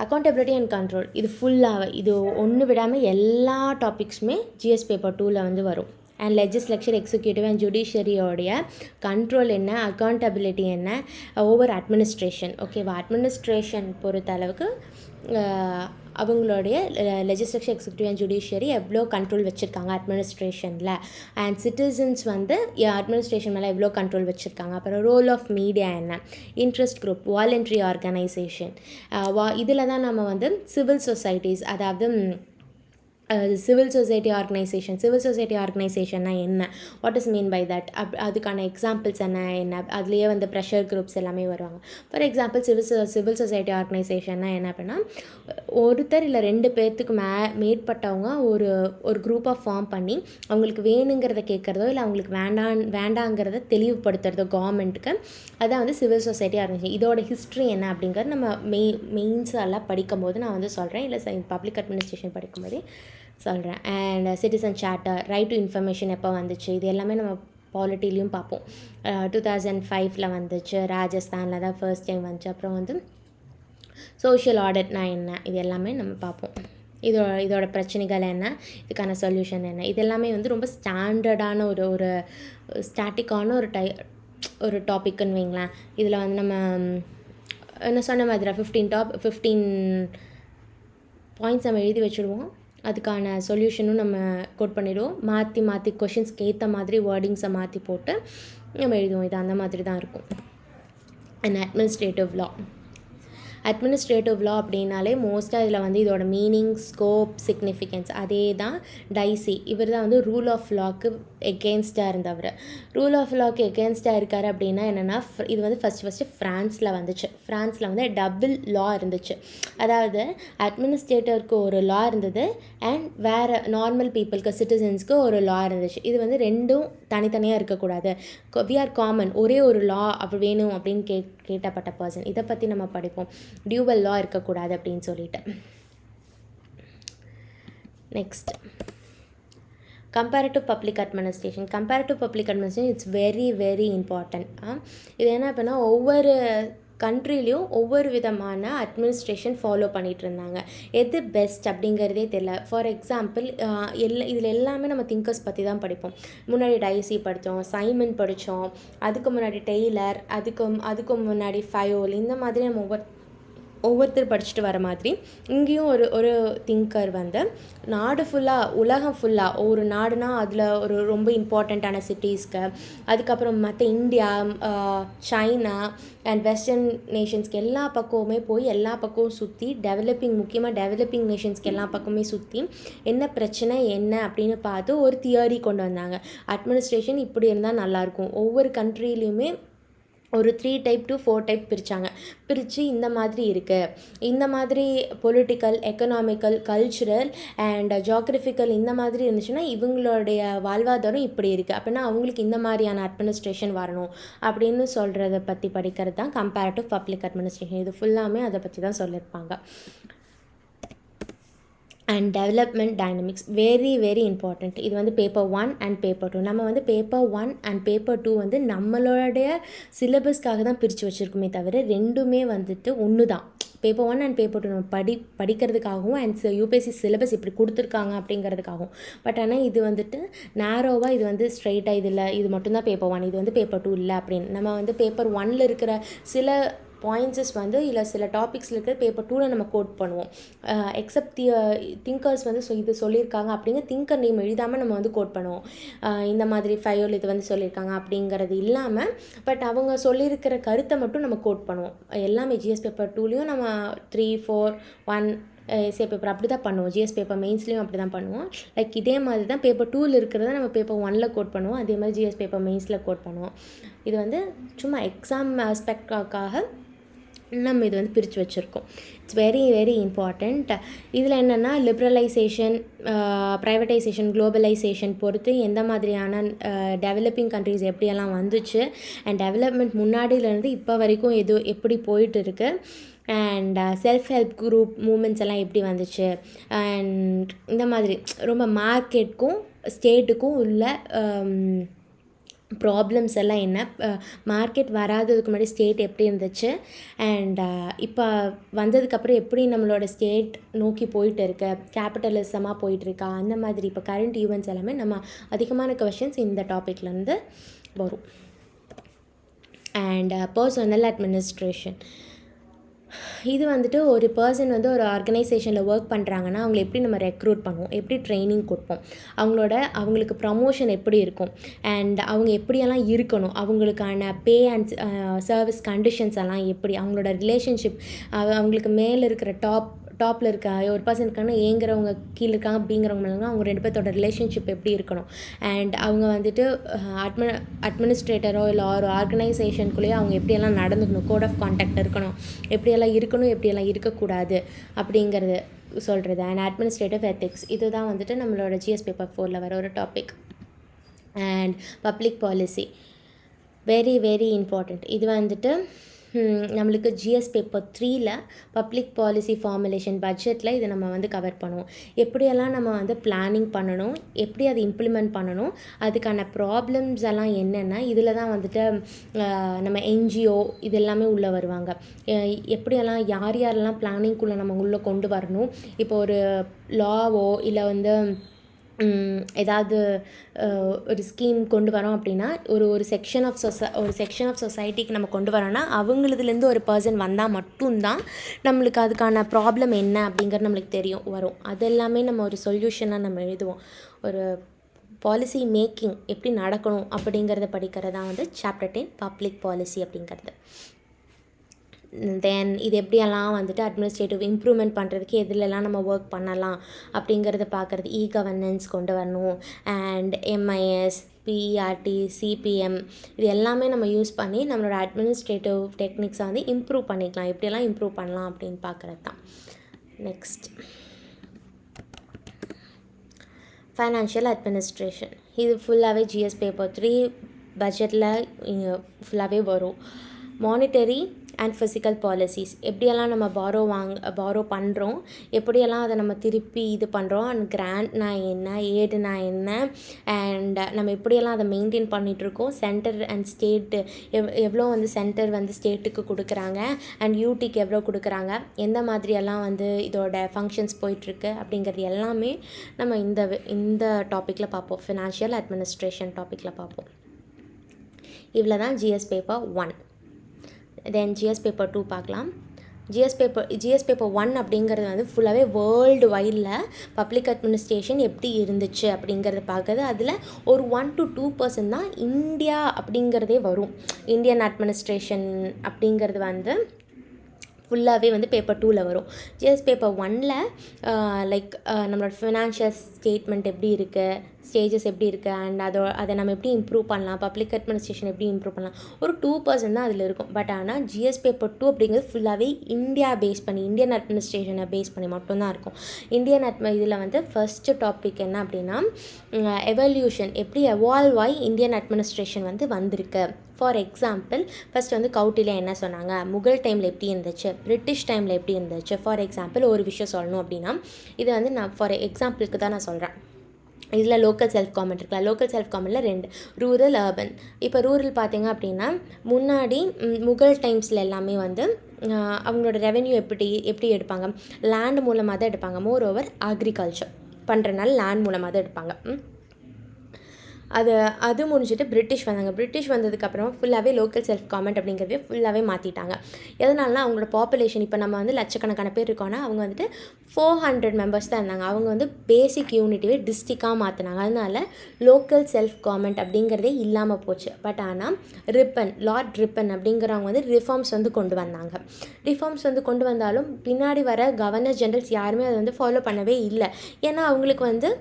accountability and control. இது ஃபுல்லாக இது ஒன்று விடாமல் எல்லா டாபிக்ஸுமே ஜிஎஸ் பேப்பர் 2ல் வந்து வரும். அண்ட் லெஜிஸ்லேச்சர், எக்ஸிக்யூட்டிவ் அண்ட் ஜுடிஷியரியோடைய கண்ட்ரோல் என்ன, அக்கௌண்டபிலிட்டி என்ன, ஓவர் அட்மினிஸ்ட்ரேஷன். ஓகேவா, அட்மினிஸ்ட்ரேஷன் பொறுத்த அளவுக்கு அவங்களுடைய லெஜிஸ்லேச்சர், எக்ஸிக்யூட்டிவ் அண்ட் ஜுடிஷியரி எவ்வளோ கண்ட்ரோல் வச்சுருக்காங்க அட்மினிஸ்ட்ரேஷனில், அண்ட் சிட்டிசன்ஸ் வந்து அட்மினிஸ்ட்ரேஷன் மேலே எவ்வளோ கண்ட்ரோல் வச்சுருக்காங்க. அப்புறம் ரோல் ஆஃப் மீடியா என்ன, இன்ட்ரெஸ்ட் குரூப், வாலண்டரி ஆர்கனைசேஷன், இதில் தான் நம்ம வந்து சிவில் சொசைட்டிஸ், அதாவது சிவில் சொசைட்டி ஆர்கனைசேஷன்னா என்ன, what is mean by that, அதுக்கான எக்ஸாம்பிள்ஸ் என்ன அதுலேயே வந்து ப்ரெஷர் குரூப்ஸ் எல்லாமே வருவாங்க. ஃபார் எக்ஸாம்பிள் சிவில் சொசைட்டி ஆர்கனைசேஷன்னா என்ன அப்படின்னா, ஒருத்தர் இல்லை 2 பேர்த்துக்கு மேற்பட்டவங்க ஒரு குரூப்பாக ஃபார்ம் பண்ணி அவங்களுக்கு வேணுங்கிறத கேட்குறதோ இல்லை அவங்களுக்கு வேண்டாங்கிறத தெளிவுபடுத்துறதோ கவர்மெண்ட்டுக்கு, அதான் வந்து சிவில் சொசைட்டி ஆர்கனைசேஷன். இதோட ஹிஸ்ட்ரி என்ன அப்படிங்கிறது நம்ம மெயின்ஸ் எல்லாம் படிக்கும்போது நான் வந்து சொல்கிறேன், இல்லை பப்ளிக் அட்மினிஸ்ட்ரேஷன் படிக்கும்போதே சொல்கிறேன். And citizen charter, right to information எப்போ வந்துச்சு, இது எல்லாமே நம்ம பாலிட்டிலையும் பார்ப்போம். 2005 வந்துச்சு, ராஜஸ்தானில் தான் ஃபர்ஸ்ட் டைம் வந்துச்சு. அப்புறம் வந்து சோஷியல் ஆடிட்னா என்ன, இது எல்லாமே நம்ம பார்ப்போம். இதோட பிரச்சனைகள் என்ன, இதுக்கான சொல்யூஷன் என்ன, இது எல்லாமே வந்து ரொம்ப ஸ்டாண்டர்டான ஒரு ஸ்டாட்டிக்கான ஒரு டாபிக்னு வைங்களேன். இதில் வந்து நம்ம என்ன சொன்ன மாதிரி 15 பாயிண்ட்ஸ் நம்ம எழுதி வச்சுடுவோம். அதுக்கான சொல்யூஷனும் நம்ம கோட் பண்ணிடுவோம். மாற்றி கொஷின்ஸ்க்கு ஏற்ற மாதிரி வேர்டிங்ஸை மாற்றி போட்டு நம்ம எழுதுவோம். இது அந்த மாதிரி தான் இருக்கும். அண்ட் அட்மினிஸ்ட்ரேட்டிவ் லா அப்படின்னாலே மோஸ்ட்டாக இதில் வந்து இதோட மீனிங், ஸ்கோப், சிக்னிஃபிகன்ஸ் அதே தான். டைசி இவர் தான் வந்து ரூல் ஆஃப் லாக்கு எகெயின்ஸ்டாக இருந்தவர். ரூல் ஆஃப் லாக்கு எகெயின்ஸ்டாக இருக்கார் அப்படின்னா என்னென்னா, இது வந்து ஃபஸ்ட்டு ஃப்ரான்ஸில் வந்துச்சு. ஃப்ரான்ஸில் வந்து டபுள் லா இருந்துச்சு. அதாவது அட்மினிஸ்ட்ரேட்டருக்கு ஒரு லா இருந்தது அண்ட் வேறு நார்மல் பீப்புளுக்கு, சிட்டிசன்ஸ்க்கு ஒரு லா இருந்துச்சு. இது வந்து 2ம் தனித்தனியாக இருக்கக்கூடாது, வி ஆர் காமன், ஒரே ஒரு லா அப்படி வேணும் அப்படின்னு கேட்டப்பட்ட பர்சன். இதை பற்றி நம்ம படிப்போம், டியூவல் லா இருக்கக்கூடாது அப்படின்னு சொல்லிட்டு. Next comparative public administration. It's very very important. இது என்ன அப்படின்னா, ஒவ்வொரு கண்ட்ரிலையும் ஒவ்வொரு விதமான அட்மினிஸ்ட்ரேஷன் ஃபாலோ பண்ணிகிட்டு இருந்தாங்க. எது பெஸ்ட் அப்படிங்கிறதே தெரியல. ஃபார் எக்ஸாம்பிள் இதில் எல்லாமே நம்ம திங்கர்ஸ் பற்றி தான் படிப்போம். முன்னாடி டைசி படித்தோம், சைமன் படித்தோம், அதுக்கு முன்னாடி டெய்லர், அதுக்கு முன்னாடி ஃபயோல், இந்த மாதிரி நம்ம ஒவ்வொருத்தர் படிச்சுட்டு வர மாதிரி இங்கேயும் ஒரு திங்கர் வந்து நாடு ஃபுல்லாக, உலகம் ஃபுல்லாக, ஒரு நாடுனா அதில் ஒரு ரொம்ப இம்பார்ட்டண்ட்டான சிட்டிஸ்க்கு, அதுக்கப்புறம் மற்ற இந்தியா, சைனா அண்ட் வெஸ்டர்ன் நேஷன்ஸ்க்கு எல்லா பக்கமுமே போய் எல்லா பக்கமும் சுற்றி முக்கியமாக டெவலப்பிங் நேஷன்ஸ்க்கு எல்லா பக்கமே சுற்றி என்ன பிரச்சனை என்ன அப்படின்னு பார்த்து ஒரு தியரி கொண்டு வந்தாங்க. அட்மினிஸ்ட்ரேஷன் இப்படி இருந்தால் நல்லாயிருக்கும். ஒவ்வொரு கண்ட்ரிலையுமே ஒரு 3 டைப் to 4 டைப் பிரித்து இந்த மாதிரி இருக்குது, இந்த மாதிரி political, economical, cultural and geographical இந்த மாதிரி இருந்துச்சுன்னா இவங்களுடைய வாழ்வாதாரம் இப்படி இருக்குது, அப்படின்னா அவங்களுக்கு இந்த மாதிரியான அட்மினிஸ்ட்ரேஷன் வரணும் அப்படின்னு சொல்கிறத பற்றி படிக்கிறது தான் கம்பேரிட்டிவ் பப்ளிக் அட்மினிஸ்ட்ரேஷன். இது ஃபுல்லாமே அதை பற்றி தான் சொல்லியிருப்பாங்க. And development dynamics very very important. இது வந்து பேப்பர் 1 அண்ட் பேப்பர் 2. நம்ம வந்து பேப்பர் 1 அண்ட் பேப்பர் 2 வந்து நம்மளுடைய சிலபஸ்க்காக தான் பிரித்து வச்சுருக்குமே தவிர ரெண்டுமே வந்துட்டு ஒன்று தான். பேப்பர் 1 அண்ட் பேப்பர் 2 நம்ம படிக்கிறதுக்காகவும் அண்ட் யூபிஎஸ்சி சிலபஸ் இப்படி கொடுத்துருக்காங்க அப்படிங்கிறதுக்காகவும். பட் ஆனால் இது வந்துட்டு நேரோவாக, இது வந்து ஸ்ட்ரைட்டாக இது மட்டும்தான் பேப்பர் 1, இது வந்து பேப்பர் 2 இல்லை அப்படின்னு. நம்ம வந்து பேப்பர் 1ல் இருக்கிற சில பாயிண்ட்ஸஸ் வந்து இல்லை சில டாபிக்ஸில் இருக்கிற பேப்பர் 2ல் நம்ம கோட் பண்ணுவோம். எக்ஸப்ட் திங்கர்ஸ் வந்து இது சொல்லியிருக்காங்க அப்படிங்க திங்கர் நேம் எழுதாமல் நம்ம வந்து கோட் பண்ணுவோம். இந்த மாதிரி ஃபயோல் இது வந்து சொல்லியிருக்காங்க அப்படிங்கிறது இல்லாமல் பட் அவங்க சொல்லியிருக்கிற கருத்தை மட்டும் நம்ம கோட் பண்ணுவோம். எல்லாமே ஜிஎஸ் பேப்பர் 2லேயும் நம்ம 3, 4, 1 எஸ்ஏ பேப்பர் அப்படி தான் பண்ணுவோம். ஜிஎஸ் பேப்பர் மெயின்ஸ்லேயும் அப்படி தான் பண்ணுவோம். லைக் இதே மாதிரி தான் பேப்பர் 2ல் இருக்கிறத நம்ம பேப்பர் 1ல் கோட் பண்ணுவோம். அதே மாதிரி ஜிஎஸ் பேப்பர் மெயின்ஸில் கோட் பண்ணுவோம். இது வந்து சும்மா எக்ஸாம் ஆஸ்பெக்டாக நம்ம இது வந்து பிரித்து வச்சுருக்கோம். It's very very important. இதில் என்னென்னா லிபரலைசேஷன், ப்ரைவேட்டைசேஷன், குளோபலைசேஷன் பொறுத்து எந்த மாதிரியான டெவலப்பிங் கண்ட்ரிஸ் எப்படியெல்லாம் வந்துச்சு அண்ட் டெவலப்மெண்ட் முன்னாடியிலேருந்து இப்போ வரைக்கும் எப்படி போயிட்டு இருக்குது and self help group moments எல்லாம் எப்படி வந்துச்சு அண்ட் இந்த மாதிரி ரொம்ப மார்க்கெட்டுக்கும் ஸ்டேட்டுக்கும் உள்ள ப்ராப்ளம்ஸ் எல்லாம் என்ன, மார்க்கெட் வராததுக்கு முன்னாடி ஸ்டேட் எப்படி இருந்துச்சு அண்ட் இப்போ வந்ததுக்கப்புறம் எப்படி நம்மளோட ஸ்டேட் நோக்கி போயிட்டு இருக்கு, கேபிட்டலிசமாக போயிட்டுருக்கா, அந்த மாதிரி இப்போ கரண்ட் ஈவெண்ட்ஸ் எல்லாமே நம்ம அதிகமான கொஷின்ஸ் இந்த டாப்பிக்லேருந்து வரும். அண்ட் பர்சனல் அட்மினிஸ்ட்ரேஷன், இது வந்துட்டு ஒரு பர்சன் வந்து ஒரு ஆர்கனைசேஷனில் ஒர்க் பண்ணுறாங்கன்னா அவங்களை எப்படி நம்ம ரெக்ரூட் பண்ணுவோம், எப்படி ட்ரைனிங் கொடுப்போம், அவங்களுக்கு ப்ரமோஷன் எப்படி இருக்கும் அண்ட் அவங்க எப்படியெல்லாம் இருக்கணும், அவங்களுக்கான பே அண்ட் சர்வீஸ் கண்டிஷன்ஸ் எல்லாம் எப்படி, அவங்களோட ரிலேஷன்ஷிப், அவங்களுக்கு மேலே இருக்கிற டாப்பில் இருக்க ஒரு பர்சனுக்கான ஏங்கிறவங்க கீழே இருக்காங்க அப்படிங்கிறவங்க மேலேனா அவங்க 2 பேர்த்தோட ரிலேஷன்ஷிப் எப்படி இருக்கணும் அண்ட் அவங்க வந்துட்டு அட்மினிஸ்ட்ரேட்டரோ இல்லை ஒரு ஆர்கனைசேஷனுக்குள்ளேயே அவங்க எப்படியெல்லாம் நடந்துக்கணும், கோட் ஆஃப் கான்டாக்ட் இருக்கணும், எப்படியெல்லாம் இருக்கணும் எப்படியெல்லாம் இருக்கக்கூடாது அப்படிங்கிறது சொல்கிறது. அண்ட் அட்மினிஸ்ட்ரேட்டிவ் எத்திக்ஸ், இதுதான் வந்துட்டு நம்மளோட ஜிஎஸ் பேப்பர் 4ல் வர ஒரு topic. And public policy very very important. இது வந்துட்டு நம்மளுக்கு ஜிஎஸ் பேப்பர் 3ல் பப்ளிக் பாலிசி ஃபார்முலேஷன் பட்ஜெட்டில் இதை நம்ம வந்து கவர் பண்ணுவோம். எப்படியெல்லாம் நம்ம வந்து பிளானிங் பண்ணணும், எப்படி அதை இம்ப்ளிமெண்ட் பண்ணணும், அதுக்கான ப்ராப்ளம்ஸ் எல்லாம் என்னென்ன, இதில் தான் வந்துட்டு நம்ம என்ஜிஓ இது எல்லாமே உள்ளே வருவாங்க. எப்படியெல்லாம் யாரெல்லாம் பிளானிங்குள்ளே நம்ம உள்ளே கொண்டு வரணும், இப்போ ஒரு லாவோ இல்லை வந்து ஏதாவது ஒரு ஸ்கீம் கொண்டு வரோம் அப்படின்னா ஒரு செக்ஷன் ஆஃப் சொசைட்டிக்கு நம்ம கொண்டு வரோன்னா அவங்களதுலேருந்து ஒரு பர்சன் வந்தால் மட்டும்தான் நம்மளுக்கு அதுக்கான ப்ராப்ளம் என்ன அப்படிங்கிறது நம்மளுக்கு வரும். அதெல்லாமே நம்ம ஒரு சொல்யூஷனாக நம்ம எழுதுவோம். ஒரு பாலிசி மேக்கிங் எப்படி நடக்கணும் அப்படிங்கிறத படிக்கிறதா வந்து சாப்டர் 10 பப்ளிக் பாலிசி அப்படிங்கிறது. தென் இது எப்படியெல்லாம் வந்துட்டு அட்மினிஸ்ட்ரேட்டிவ் இம்ப்ரூவ்மெண்ட் பண்ணுறதுக்கு எதுலெல்லாம் நம்ம ஒர்க் பண்ணலாம் அப்படிங்கிறத பார்க்குறது. கவர்னன்ஸ் கொண்டு வரணும் அண்ட் எம்ஐஎஸ், பிஆர்டி, சிபிஎம் இது எல்லாமே நம்ம யூஸ் பண்ணி நம்மளோட அட்மினிஸ்ட்ரேட்டிவ் டெக்னிக்ஸை வந்து இம்ப்ரூவ் பண்ணிக்கலாம், எப்படியெல்லாம் இம்ப்ரூவ் பண்ணலாம் அப்படின்னு பார்க்குறது தான். நெக்ஸ்ட் ஃபைனான்ஷியல் அட்மினிஸ்ட்ரேஷன், இது ஃபுல்லாகவே ஜிஎஸ் பேப்பர் 3 பட்ஜெட்டில் ஃபுல்லாகவே வரும். Monetary and physical policies. எப்படியெல்லாம் நம்ம பாரோ பண்ணுறோம், எப்படியெல்லாம் அதை நம்ம திருப்பி இது பண்ணுறோம், அண்ட் கிராண்ட்னா என்ன, ஏடுனா என்ன, அண்ட் நம்ம எப்படியெல்லாம் அதை மெயின்டைன் பண்ணிகிட்ருக்கோம், சென்டர் அண்ட் ஸ்டேட்டு எவ்வளோ வந்து சென்டர் வந்து ஸ்டேட்டுக்கு கொடுக்குறாங்க, அண்ட் யூடிக்கு எவ்வளோ கொடுக்குறாங்க, எந்த மாதிரியெல்லாம் வந்து இதோட ஃபங்க்ஷன்ஸ் போயிட்டுருக்கு அப்படிங்கிறது எல்லாமே நம்ம இந்த டாப்பிக்கில் பார்ப்போம். ஃபினான்ஷியல் அட்மினிஸ்ட்ரேஷன் டாப்பிக்கில் பார்ப்போம். இவ்வளோ தான் ஜிஎஸ் பேப்பர் 1. தென் ஜிஎஸ் பேப்பர் 2 பார்க்கலாம். ஜிஎஸ் பேப்பர் 1 அப்படிங்கிறது வந்து ஃபுல்லாகவே வேர்ல்டு வைடில் பப்ளிக் அட்மினிஸ்ட்ரேஷன் எப்படி இருந்துச்சு அப்படிங்கிறத பார்க்குறது. அதில் ஒரு 1 to 2% தான் இந்தியா அப்படிங்கிறதே வரும். இந்தியன் அட்மினிஸ்ட்ரேஷன் அப்படிங்கிறது வந்து ஃபுல்லாகவே வந்து பேப்பர் 2ல் வரும். ஜிஎஸ் பேப்பர் 1ல் லைக் நம்மளோட ஃபினான்ஷியல் ஸ்டேட்மெண்ட் எப்படி இருக்குது, ஸ்டேஜஸ் எப்படி இருக்குது, அண்ட் அதை நம்ம எப்படி இம்ப்ரூவ் பண்ணலாம், பப்ளிக் அட்மினிஸ்ட்ரேஷன் எப்படி இம்ப்ரூவ் பண்ணலாம், ஒரு 2% தான் அதில் இருக்கும். பட் ஆனால் ஜிஎஸ் பேப்பர் 2 அப்படிங்கிறது ஃபுல்லாகவே இந்தியா பேஸ் பண்ணி, இந்தியன் அட்மினிஸ்ட்ரேஷனை பேஸ் பண்ணி மட்டும்தான் இருக்கும். இதில் வந்து ஃபஸ்ட்டு டாபிக் என்ன அப்படின்னா எவல்யூஷன், எப்படி எவால்வ் ஆகி இந்தியன் அட்மினிஸ்ட்ரேஷன் வந்து வந்திருக்கு. ஃபார் எக்ஸாம்பிள் ஃபஸ்ட் வந்து கௌட்டில்யா என்ன சொன்னாங்க, முகல் டைமில் எப்படி இருந்துச்சு, பிரிட்டிஷ் டைமில் எப்படி இருந்துச்சு. ஃபார் எக்ஸாம்பிள் ஒரு விஷயம் சொல்லணும் அப்படின்னா, இது வந்து நான் ஃபார் எக்ஸாம்பிளுக்கு தான் நான் சொல்கிறேன். இதில் லோக்கல் செல்ஃப் கவர்மெண்ட் இருக்கலாம். லோக்கல் செல்ஃப் கவர்மெண்ட்டில் 2, ரூரல், அர்பன். இப்போ ரூரல் பார்த்திங்க அப்படின்னா முன்னாடி முகல் டைம்ஸில் எல்லாமே வந்து அவங்களோட ரெவென்யூ எப்படி எடுப்பாங்க, லேண்ட் மூலமாக தான் எடுப்பாங்க. மோர் ஓவர் அக்ரிகல்ச்சர் பண்ணுறனால லேண்ட் மூலமாக தான் எடுப்பாங்க. அது முடிஞ்சிட்டு பிரிட்டிஷ் வந்தாங்க. பிரிட்டிஷ் வந்ததுக்கப்புறம் ஃபுல்லாகவே லோக்கல் செல்ஃப் கவர்மெண்ட் அப்படிங்கிறதே ஃபுல்லாகவே மாற்றிட்டாங்க. எதனாலனா அவங்களோட பாப்புலேஷன் இப்போ நம்ம வந்து லட்சக்கணக்கான பேர் இருக்கோன்னா அவங்க வந்துட்டு 400 மெம்பர்ஸ் தான் இருந்தாங்க. அவங்க வந்து பேசிக் யூனிட்டிவே டிஸ்ட்ரிக்டாக மாற்றினாங்க. அதனால லோக்கல் செல்ஃப் கவர்மெண்ட் அப்படிங்கிறதே இல்லாமல் போச்சு. பட் ஆனால் லார்ட் ரிப்பன் அப்படிங்கிறவங்க வந்து ரிஃபார்ம்ஸ் வந்து கொண்டு வந்தாங்க. ரிஃபார்ம்ஸ் வந்து கொண்டு வந்தாலும் பின்னாடி வர கவர்னர் ஜெனரல்ஸ் யாருமே அதை வந்து ஃபாலோ பண்ணவே இல்லை. ஏன்னா அவங்களுக்கு வந்து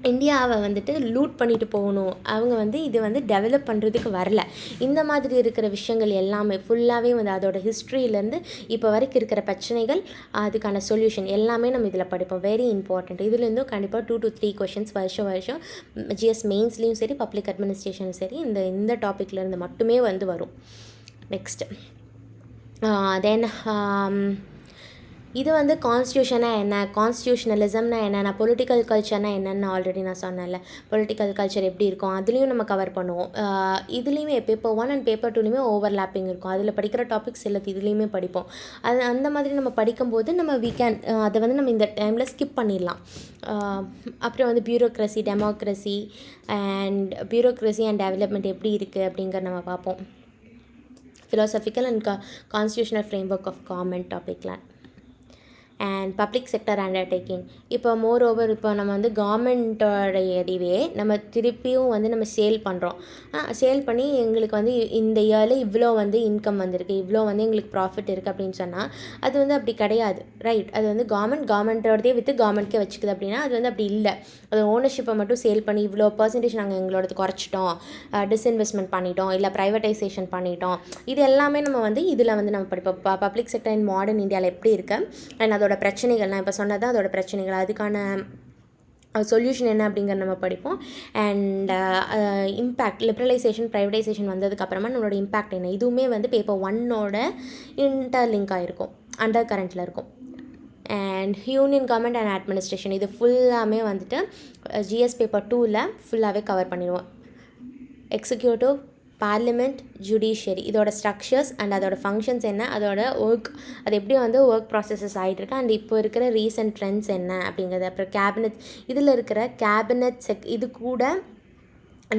இந்தியாவை வந்துட்டு லூட் பண்ணிட்டு போகணும், அவங்க வந்து இது வந்து டெவலப் பண்ணுறதுக்கு வரல. இந்த மாதிரி இருக்கிற விஷயங்கள் எல்லாமே ஃபுல்லாகவே வந்து அதோட ஹிஸ்ட்ரியிலேருந்து இப்போ வரைக்கும் இருக்கிற பிரச்சனைகள், அதுக்கான சொல்யூஷன் எல்லாமே நம்ம இதில் படிப்போம். Very important. இதுலேருந்தும் கண்டிப்பாக 2 to 3 கொஷின்ஸ் வருஷம் ஜிஎஸ் மெயின்ஸ்லேயும் சரி பப்ளிக் அட்மினிஸ்ட்ரேஷனும் சரி இந்த டாப்பிக்லேருந்து மட்டுமே வந்து வரும். நெக்ஸ்ட்டு தென் இது வந்து கான்ஸ்டியூஷனாக என்ன, கான்ஸ்டியூஷனலிசம்னா என்ன, நான் பொலிட்டிக்கல் கல்ச்சர்னால் என்னென்னு ஆல்ரெடி நான் சொன்னேன்ல. பொலிட்டிக்கல் கல்ச்சர் எப்படி இருக்கும் அதுலேயும் நம்ம கவர் பண்ணுவோம். இதுலேயுமே பேப்பர் 1 அண்ட் பேப்பர் 2லேயுமே ஓவர்லாப்பிங் இருக்கும். அதில் படிக்கிற டாபிக்ஸ் எல்லாத்து இதுலேயுமே படிப்போம். அந்த மாதிரி நம்ம படிக்கும்போது நம்ம அதை வந்து நம்ம இந்த டைமில் ஸ்கிப் பண்ணிடலாம். அப்புறம் வந்து பியூரோக்ரஸி அண்ட் டெவலப்மெண்ட் எப்படி இருக்குது அப்படிங்கிறத நம்ம பார்ப்போம். Philosophical and constitutional framework of government டாப்பிக்கில் அண்ட் பப்ளிக் செக்டர் அண்டர்டேக்கிங். இப்போ மோர் ஓவர் இப்போ நம்ம வந்து கவர்மெண்ட்டோடைய இதுவே நம்ம திருப்பியும் வந்து நம்ம சேல் பண்ணுறோம். சேல் பண்ணி எங்களுக்கு வந்து இந்த இயரில் இவ்வளோ வந்து இன்கம் வந்திருக்கு, இவ்வளோ வந்து எங்களுக்கு ப்ராஃபிட் இருக்குது அப்படின்னு சொன்னால் அது வந்து அப்படி கிடையாது. ரைட், அது வந்து கவர்மெண்ட்டோடதே விற்று கவர்மெண்ட்கே வச்சுக்குது அப்படின்னா அது வந்து அப்படி இல்லை. அது ஓனர்ஷிப்பை மட்டும் சேல் பண்ணி இவ்வளோ பர்சன்டேஜ் நாங்கள் எங்களோடது குறைச்சிட்டோம், டிஸ்இன்வெஸ்ட்மெண்ட் பண்ணிட்டோம், இல்லை ப்ரைவேட்டைசேஷன் பண்ணிட்டோம். இது எல்லாமே நம்ம வந்து இதில் வந்து நம்ம படிப்போம். பப்ளிக் செக்டர் இன் மாடர்ன் இந்தியாவில் எப்படி இருக்குது அண்ட் அதோட பிரச்சனைகள், நான் இப்போ சொன்னதான் அதோட பிரச்சனைகள், அதுக்கான சொல்யூஷன் என்ன அப்படிங்கிற நம்ம படிப்போம். அண்ட் இம்பேக்ட், லிபரலைசேஷன் ப்ரைவேடைசேஷன் வந்ததுக்கப்புறமா நம்மளோட இம்பேக்ட் என்ன, இதுவுமே வந்து பேப்பர் 1ஓட இன்டர்லிங்க் ஆகிருக்கும், அண்டர் கரண்ட்டில் இருக்கும். And union government and administration இது ஃபுல்லாமே வந்துட்டு ஜிஎஸ் பேப்பர் 2ல் ஃபுல்லாகவே கவர் பண்ணிடுவோம். எக்ஸிக்யூட்டிவ், பார்லிமெண்ட், ஜுடிஷியரி இதோட ஸ்ட்ரக்சர்ஸ் அண்ட் அதோட ஃபங்க்ஷன்ஸ் என்ன, அதோட ஒர்க், அது எப்படி வந்து ஒர்க் ப்ராசஸஸ் ஆகிட்டுருக்கு அண்ட் இப்போ இருக்கிற ரீசன்ட் ட்ரெண்ட்ஸ் என்ன அப்படிங்கிறது. அப்புறம் கேபினட், இதில் இருக்கிற கேபினட் இது கூட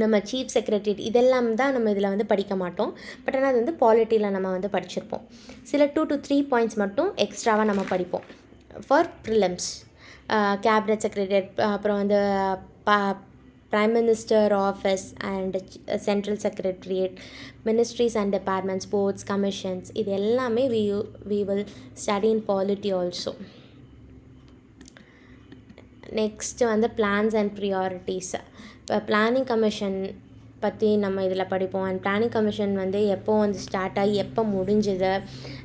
நம்ம சீஃப் செக்ரட்டரி இதெல்லாம் தான் நம்ம இதில் வந்து படிக்க மாட்டோம். பட் ஆனால் அது வந்து பாலிட்டியில் நம்ம வந்து படிச்சிருப்போம். சில 2 to 3 பாயிண்ட்ஸ் மட்டும் எக்ஸ்ட்ராவாக நம்ம படிப்போம் ஃபார் ப்ரிலிம்ஸ். கேபினட் செக்ரட்டரி, அப்புறம் வந்து Prime Minister Office and Central Secretariat, Ministries and Departments, Boards, Commissions, இது எல்லாமே we will study in polity also. Next வந்து plans and priorities. இப்போ பிளானிங் கமிஷன் பற்றி நம்ம இதில் படிப்போம். அண்ட் பிளானிங் கமிஷன் வந்து எப்போ வந்து ஸ்டார்ட் ஆகி எப்போ முடிஞ்சுது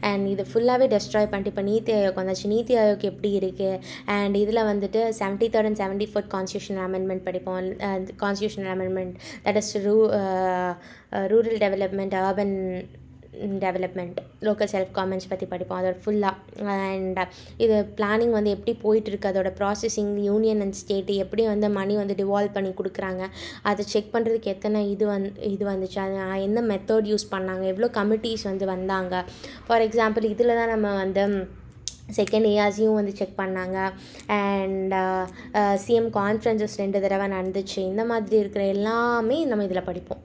அண்ட் இது ஃபுல்லாகவே டெஸ்ட்ராய் பண்ணிட்டு இப்போ நீத்தி ஆயோக் வந்துச்சு. நீத்தி ஆயோக் எப்படி இருக்குது அண்ட் இதில் வந்துட்டு 73rd and 74th constitutional amendment படிப்போம். Constitutional amendment that is rural development, urban development, local self governments பற்றி படிப்போம் அதோட ஃபுல்லாக. அண்ட் இது பிளானிங் வந்து எப்படி போயிட்டுருக்கு, அதோட ப்ராசஸிங், யூனியன் அண்ட் ஸ்டேட்டு எப்படி வந்து மணி வந்து டிவால்வ் பண்ணி கொடுக்குறாங்க, அதை செக் பண்ணுறதுக்கு எத்தனை இது வந்துச்சு, அது எந்த மெத்தட் யூஸ் பண்ணாங்க, எவ்வளோ கமிட்டிஸ் வந்து வந்தாங்க. ஃபார் எக்ஸாம்பிள் இதில் தான் நம்ம வந்து செகண்ட் ஏஆர்ஸையும் வந்து செக் பண்ணாங்க. அண்ட் சிஎம் கான்ஃபரன்சஸ் 2 தடவை நடந்துச்சு. இந்த மாதிரி இருக்கிற எல்லாமே நம்ம இதில் படிப்போம்.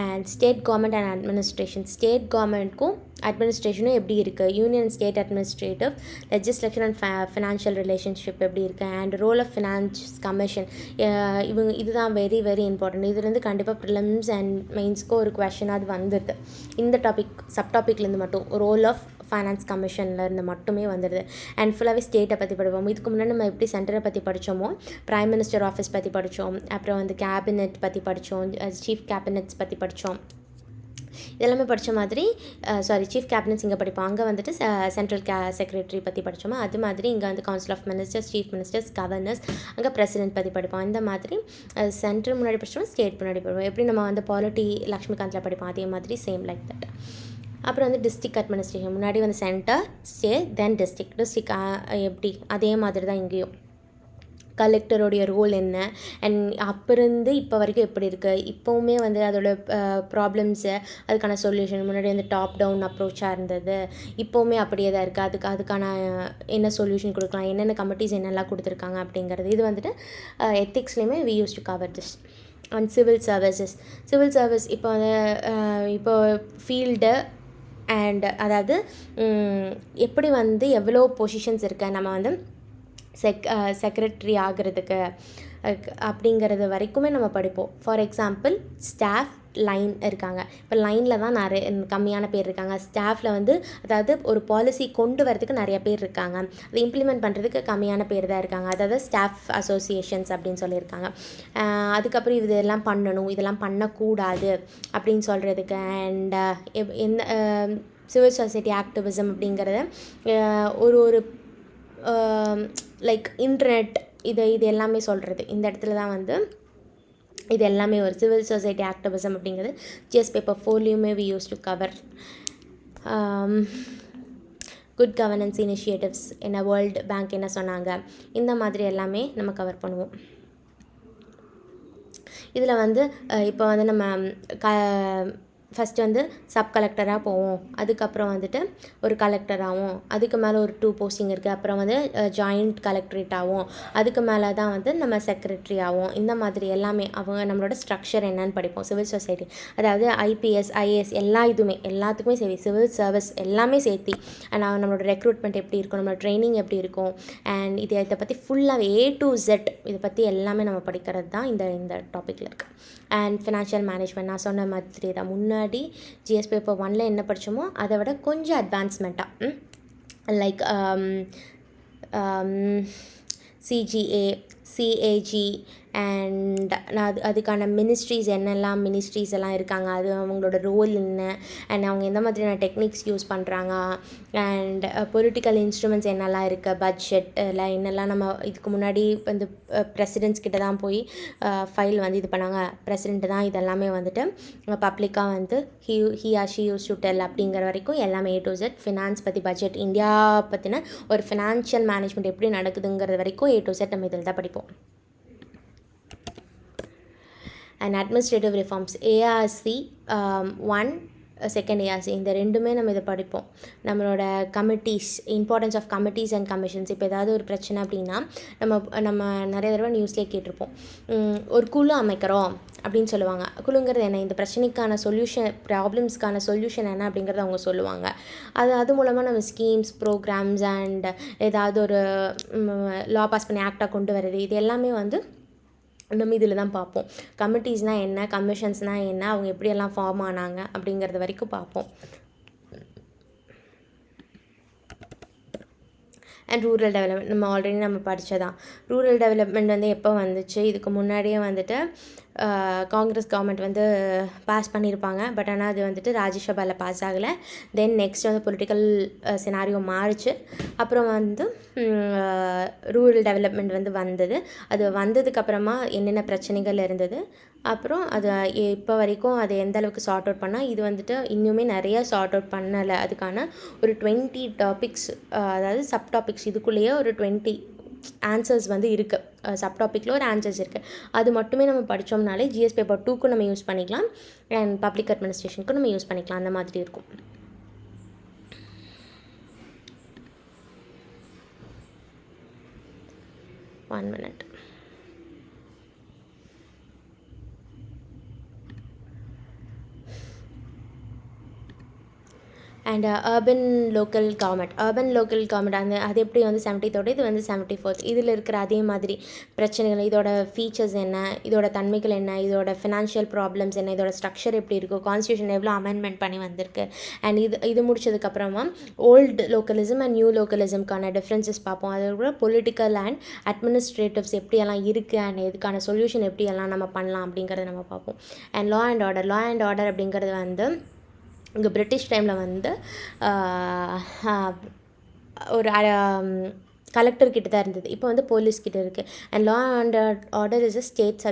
And state government and administration, state கவர்மெண்ட்க்கும் அட்மினிஸ்ட்ரேஷனும் எப்படி இருக்குது, union state administrative, legislation and financial relationship எப்படி இருக்குது, and role of finance commission. இதுதான் வெரி வெரி இம்பார்ட்டன்ட். இதுலேருந்து கண்டிப்பாக ப்ரிலிம்ஸ் அண்ட் மெயின்ஸ்க்கும் ஒரு கொஷன் அது வந்துடுது. இந்த டாபிக் சப்டாபிக்லேருந்து மட்டும் ரோல் ஆஃப் ஃபைனான்ஸ் கமிஷன்லேருந்து மட்டுமே வந்துடுது. அண்ட் ஃபுல்லாகவே ஸ்டேட்டை பற்றி படிப்போம். இதுக்கு முன்னாடி நம்ம எப்படி சென்டரை பற்றி படித்தோமோ, ப்ரைம் மினிஸ்டர் ஆஃபீஸ் பற்றி படித்தோம், அப்புறம் வந்து கேபினெட் பற்றி படித்தோம், சீஃப் கேபினெட்ஸ் பற்றி படித்தோம். இதெல்லாமே படித்த மாதிரி சீஃப் கேபினட்ஸ் இங்கே படிப்போம். அங்கே வந்துட்டு சென்ட்ரல் செக்ரட்டரி பற்றி படித்தோமா, அது மாதிரி இங்கே வந்து council of ministers, chief ministers, governors, அங்கே பிரசிடென்ட் பற்றி படிப்போம். இந்த மாதிரி சென்ட்ரல் முன்னாடி படித்தோம், ஸ்டேட் முன்னாடி படிப்போம். எப்படி நம்ம வந்து பாலிட்டி லக்ஷ்மிகாந்தில் படிப்போம், அதே மாதிரி சேம் லைக் தட். அப்புறம் வந்து டிஸ்ட்ரிக்ட் அட்மினிஸ்ட்ரேஷன், முன்னாடி வந்து சென்டர், ஸ்டேட், தென் டிஸ்ட்ரிக்ட் எப்படி அதே மாதிரி தான் இங்கேயும். கலெக்டருடைய ரோல் என்ன, அண்ட் அப்போ இருந்து இப்போ வரைக்கும் எப்படி இருக்குது, இப்போவுமே வந்து அதோட ப்ராப்ளம்ஸு, அதுக்கான சொல்யூஷன். முன்னாடி வந்து டாப் டவுன் அப்ரோச்சாக இருந்தது, இப்போவுமே அப்படியே தான் இருக்குது. அதுக்கான என்ன சொல்யூஷன் கொடுக்கலாம், என்னென்ன கமிட்டிஸ் என்னெல்லாம் கொடுத்துருக்காங்க அப்படிங்கிறது. இது வந்துட்டு எத்திக்ஸ்லேயுமே we use to cover this. And civil service இப்போ வந்து இப்போ ஃபீல்டு அண்ட் அதாவது எப்படி வந்து எவ்வளோ பொசிஷன்ஸ் இருக்குது, நம்ம வந்து செக்ரட்டரி ஆகிறதுக்கு அப்படிங்கிறது வரைக்குமே நம்ம படிப்போம். ஃபார் எக்ஸாம்பிள் ஸ்டாஃப் லைன் இருக்காங்க. இப்போ லைனில் தான் நிறைய கம்மியான பேர் இருக்காங்க. ஸ்டாஃபில் வந்து அதாவது ஒரு பாலிசி கொண்டு வரதுக்கு நிறைய பேர் இருக்காங்க, அதை இம்ப்ளிமெண்ட் பண்ணுறதுக்கு கம்மியான பேர் தான் இருக்காங்க. அதாவது ஸ்டாஃப் அசோசியேஷன்ஸ் அப்படின்னு சொல்லியிருக்காங்க. அதுக்கப்புறம் இதெல்லாம் பண்ணணும், இதெல்லாம் பண்ணக்கூடாது அப்படின்னு சொல்கிறதுக்கு. அண்ட் எந்த சிவில் சொசைட்டி ஆக்டிவிசம் அப்படிங்கிறத ஒரு லைக் இன்டர்நெட் இது எல்லாமே சொல்கிறது. இந்த இடத்துல தான் வந்து இது எல்லாமே ஒரு சிவில் சொசைட்டி ஆக்டிவிசம் அப்படிங்கிறது ஜிஎஸ் பேப்பர் 4லையுமே we use to cover. Good governance initiatives என்ன, வேர்ல்டு பேங்க் என்ன சொன்னாங்க, இந்த மாதிரி எல்லாமே நம்ம கவர் பண்ணுவோம். இதில் வந்து இப்போ வந்து நம்ம ஃபஸ்ட்டு வந்து சப் கலெக்டராக போவோம், அதுக்கப்புறம் வந்துட்டு ஒரு கலெக்டராகவும், அதுக்கு மேலே ஒரு 2 போஸ்டிங் இருக்குது, அப்புறம் வந்து ஜாயிண்ட் கலெக்டரேட் ஆகும், அதுக்கு மேலே தான் வந்து நம்ம செக்ரட்டரி ஆகும். இந்த மாதிரி எல்லாமே அவங்க நம்மளோட ஸ்ட்ரக்சர் என்னன்னு படிப்போம். சிவில் சொசைட்டி அதாவது ஐபிஎஸ், ஐஏஎஸ் எல்லாத்துக்குமே சரி, சிவில் சர்வீஸ் எல்லாமே சேர்த்தி. அண்ட் நம்மளோட ரெக்ரூட்மெண்ட் எப்படி இருக்கும், நம்மளோட ட்ரைனிங் எப்படி இருக்கும், அண்ட் இதை பற்றி ஃபுல்லாக A to Z இதை பற்றி எல்லாமே நம்ம படிக்கிறது தான் இந்த டாப்பிக்கில் இருக்குது. அண்ட் ஃபினான்ஷியல் மேனேஜ்மெண்ட் நான் சொன்ன மாதிரி தான், முன்னாடி ஜிஎஸ் பேப்பர் 1ல் என்ன படித்தோமோ அதை விட கொஞ்சம் அட்வான்ஸ்மெண்ட்டாக லைக் சிஜிஏ, சிஏஜி அண்ட் அதுக்கான மினிஸ்ட்ரிஸ் என்னெல்லாம் மினிஸ்ட்ரிஸ் எல்லாம் இருக்காங்க, அது அவங்களோட ரோல் என்ன, அண்ட் அவங்க எந்த மாதிரியான டெக்னிக்ஸ் யூஸ் பண்ணுறாங்க, அண்ட் பொலிட்டிக்கல் இன்ஸ்ட்ருமெண்ட்ஸ் என்னெல்லாம் இருக்குது, பட்ஜெட்டில் என்னெல்லாம் நம்ம இதுக்கு முன்னாடி வந்து பிரசிடென்ட்ஸ் கிட்ட தான் போய் ஃபைல் வந்து இது பண்ணாங்க, பிரசிடென்ட் தான் இதெல்லாமே வந்துட்டு பப்ளிக்காக வந்து he or she use to tell அப்படிங்கிற வரைக்கும் எல்லாமே A to Z. ஃபினான்ஸ் பற்றி, பட்ஜெட், இந்தியா பற்றின ஒரு ஃபினான்ஷியல் மேனேஜ்மெண்ட் எப்படி நடக்குதுங்கிறது வரைக்கும் A to Z நம்ம இதில் தான் படிப்போம். And administrative reforms, ARC 1, second ARC, இந்த ரெண்டுமே நம்ம இதை படிப்போம். நம்மளோட committees, importance of committees and commissions. இப்போ ஏதாவது ஒரு பிரச்சனை அப்படின்னா நம்ம நிறைய தடவை நியூஸ்லேயே கேட்டிருப்போம், ஒரு குழு அமைக்கிறோம் அப்படின்னு சொல்லுவாங்க. குழுங்கிறது என்ன, இந்த பிரச்சனைக்கான சொல்யூஷன், ப்ராப்ளம்ஸ்க்கான சொல்யூஷன் என்ன அப்படிங்கிறத அவங்க சொல்லுவாங்க. அது மூலமாக நம்ம ஸ்கீம்ஸ், ப்ரோக்ராம்ஸ் அண்ட் ஏதாவது ஒரு லா பாஸ் பண்ணி ஆக்டாக கொண்டு வர்றது, இது எல்லாமே வந்து நம்ம இதில் தான் பார்ப்போம். கமிட்டிஸ்னால் என்ன, கமிஷன்ஸ்னால் என்ன, அவங்க எப்படியெல்லாம் ஃபார்ம் ஆனாங்க அப்படிங்கிறது வரைக்கும் பார்ப்போம். அண்ட் ரூரல் டெவலப்மெண்ட் நம்ம ஆல்ரெடி படித்ததான். ரூரல் டெவலப்மெண்ட் வந்து எப்போ வந்துச்சு, இதுக்கு முன்னாடியே வந்துட்டு காங்கிரஸ் கவர்மெண்ட் வந்து பாஸ் பண்ணியிருப்பாங்க. பட் ஆனால் அது வந்துட்டு ராஜ்யசபாவில் பாஸ் ஆகலை. தென் நெக்ஸ்ட் வந்து பொலிட்டிக்கல் சினாரியோ மாறிச்சு. அப்புறம் வந்து ரூரல் டெவலப்மெண்ட் வந்து வந்தது. அது வந்ததுக்கப்புறமா என்னென்ன பிரச்சனைகள் இருந்தது, அப்புறம் அது இப்போ வரைக்கும் அது எந்த அளவுக்கு சார்ட் அவுட் பண்ணால், இது வந்துட்டு இன்னுமே நிறையா சார்ட் அவுட் பண்ணலை. அதுக்கான ஒரு 20 டாபிக்ஸ், அதாவது சப் டாபிக்ஸ், இதுக்குள்ளேயே ஒரு 20 ஆன்சர்ஸ் வந்து இருக்குது. சப் டாப்பிக்கில் ஒரு ஆன்சர்ஸ் இருக்குது. அது மட்டுமே நம்ம படித்தோம்னாலே ஜிஎஸ் பேப்பர் 2க்கும் நம்ம யூஸ் பண்ணிக்கலாம், அண்ட் பப்ளிக் அட்மினிஸ்ட்ரேஷனுக்கும் நம்ம யூஸ் பண்ணிக்கலாம். அந்த மாதிரி இருக்கும். One minute. And urban local government அந்த அது எப்படி வந்து 70th, இது வந்து 74th. இதில் இருக்கிற அதே மாதிரி பிரச்சனைகள், இதோட ஃபீச்சர்ஸ் என்ன, இதோட தன்மைகள் என்ன, இதோட ஃபினான்ஷியல் ப்ராப்ளம்ஸ் என்ன, இதோட ஸ்ட்ரக்சர் எப்படி இருக்கும், கான்ஸ்டியூஷன் எவ்வளோ அமெண்ட்மெண்ட் பண்ணி வந்திருக்கு, அண்ட் இது முடிச்சதுக்கப்புறமா ஓல்டு லோக்கலிசம் அண்ட் நியூ லோக்கலிசம்க்கான டிஃப்ரென்சஸ் பார்ப்போம். அதோட பொலிட்டிக்கல் அண்ட் அட்மினிஸ்ட்ரேட்டிவ்ஸ் எப்படியெல்லாம் இருக்குது, அண்ட் இதுக்கான சொல்யூஷன் எப்படியெல்லாம் நம்ம பண்ணலாம் அப்படிங்கிறத நம்ம பார்ப்போம். அண்ட் லா அண்ட் ஆர்டர் அப்படிங்கிறது வந்து இங்கே பிரிட்டிஷ் டைமில் வந்து ஒரு கலெக்டர்கிட்ட தான் இருந்தது. இப்போ வந்து போலீஸ்கிட்ட இருக்குது. And law and order is state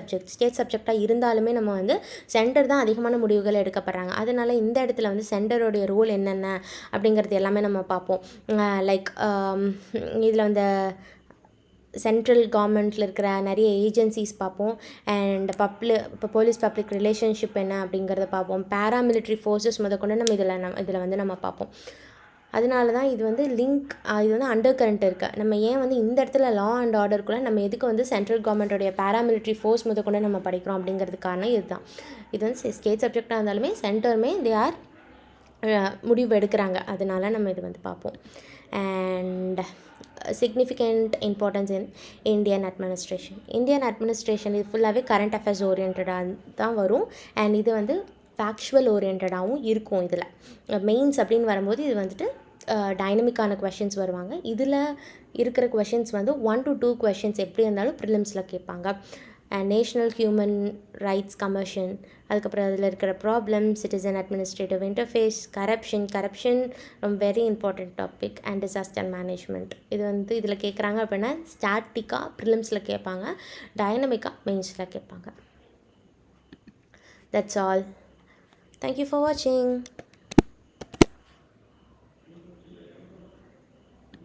சப்ஜெக்டாக இருந்தாலுமே நம்ம வந்து சென்டர் தான் அதிகமான முடிவுகள் எடுக்கப்படுறாங்க. அதனால் இந்த இடத்துல வந்து சென்டருடைய ரோல் என்னென்ன அப்படிங்கிறது எல்லாமே நம்ம பார்ப்போம். லைக் இதில் வந்து சென்ட்ரல் கவர்மெண்ட்டில் இருக்கிற நிறைய ஏஜென்சிஸ் பார்ப்போம். அண்ட் இப்போ போலீஸ் பப்ளிக் ரிலேஷன்ஷிப் என்ன அப்படிங்கிறத பார்ப்போம். பேராமிலிட்ரி ஃபோர்ஸஸ் முதற்கொண்டு நம்ம இதில் வந்து நம்ம பார்ப்போம். அதனால தான் இது வந்து இது வந்து அண்டர் கரண்ட் இருக்குது. நம்ம ஏன் வந்து இந்த இடத்துல லா அண்ட் ஆர்டருக்குள்ளே நம்ம எதுக்கு வந்து சென்ட்ரல் கவர்மெண்ட்டோடைய பேராமிலிட்ரி ஃபோர்ஸ் முதற்கொண்டு நம்ம படிக்கிறோம் அப்படிங்கிறதுக்கான இதுதான். இது வந்து ஸ்டேட் சப்ஜெக்டாக இருந்தாலுமே சென்டருமே முடிவு எடுக்கிறாங்க. அதனால நம்ம இது வந்து பார்ப்போம். And significant importance in Indian administration இது ஃபுல்லாகவே கரண்ட் அஃபேர்ஸ் ஓரியன்டாக தான் வரும். அண்ட் இது வந்து ஃபேக்சுவல் ஓரியன்டாகவும் இருக்கும். இதில் மெயின்ஸ் அப்படின்னு வரும்போது இது வந்துட்டு டைனமிக்கான கொஷின்ஸ் வருவாங்க. இதில் இருக்கிற கொஷின்ஸ் வந்து 1 to 2 கொஷின்ஸ் எப்படி இருந்தாலும் ப்ரிலிம்ஸில் கேட்பாங்க. நேஷ்னல் ஹியூமன் ரைட்ஸ் கமிஷன், அதுக்கப்புறம் அதில் இருக்கிற problem, citizen administrative interface, corruption very important topic, and disaster management. இது வந்து இதில் கேட்குறாங்க அப்படின்னா ஸ்டாட்டிக்காக ப்ரிலிம்ஸில் கேட்பாங்க, டைனமிக்காக மெயின்ஸில் கேட்பாங்க. That's all. தேங்க்யூ ஃபார் வாட்சிங்.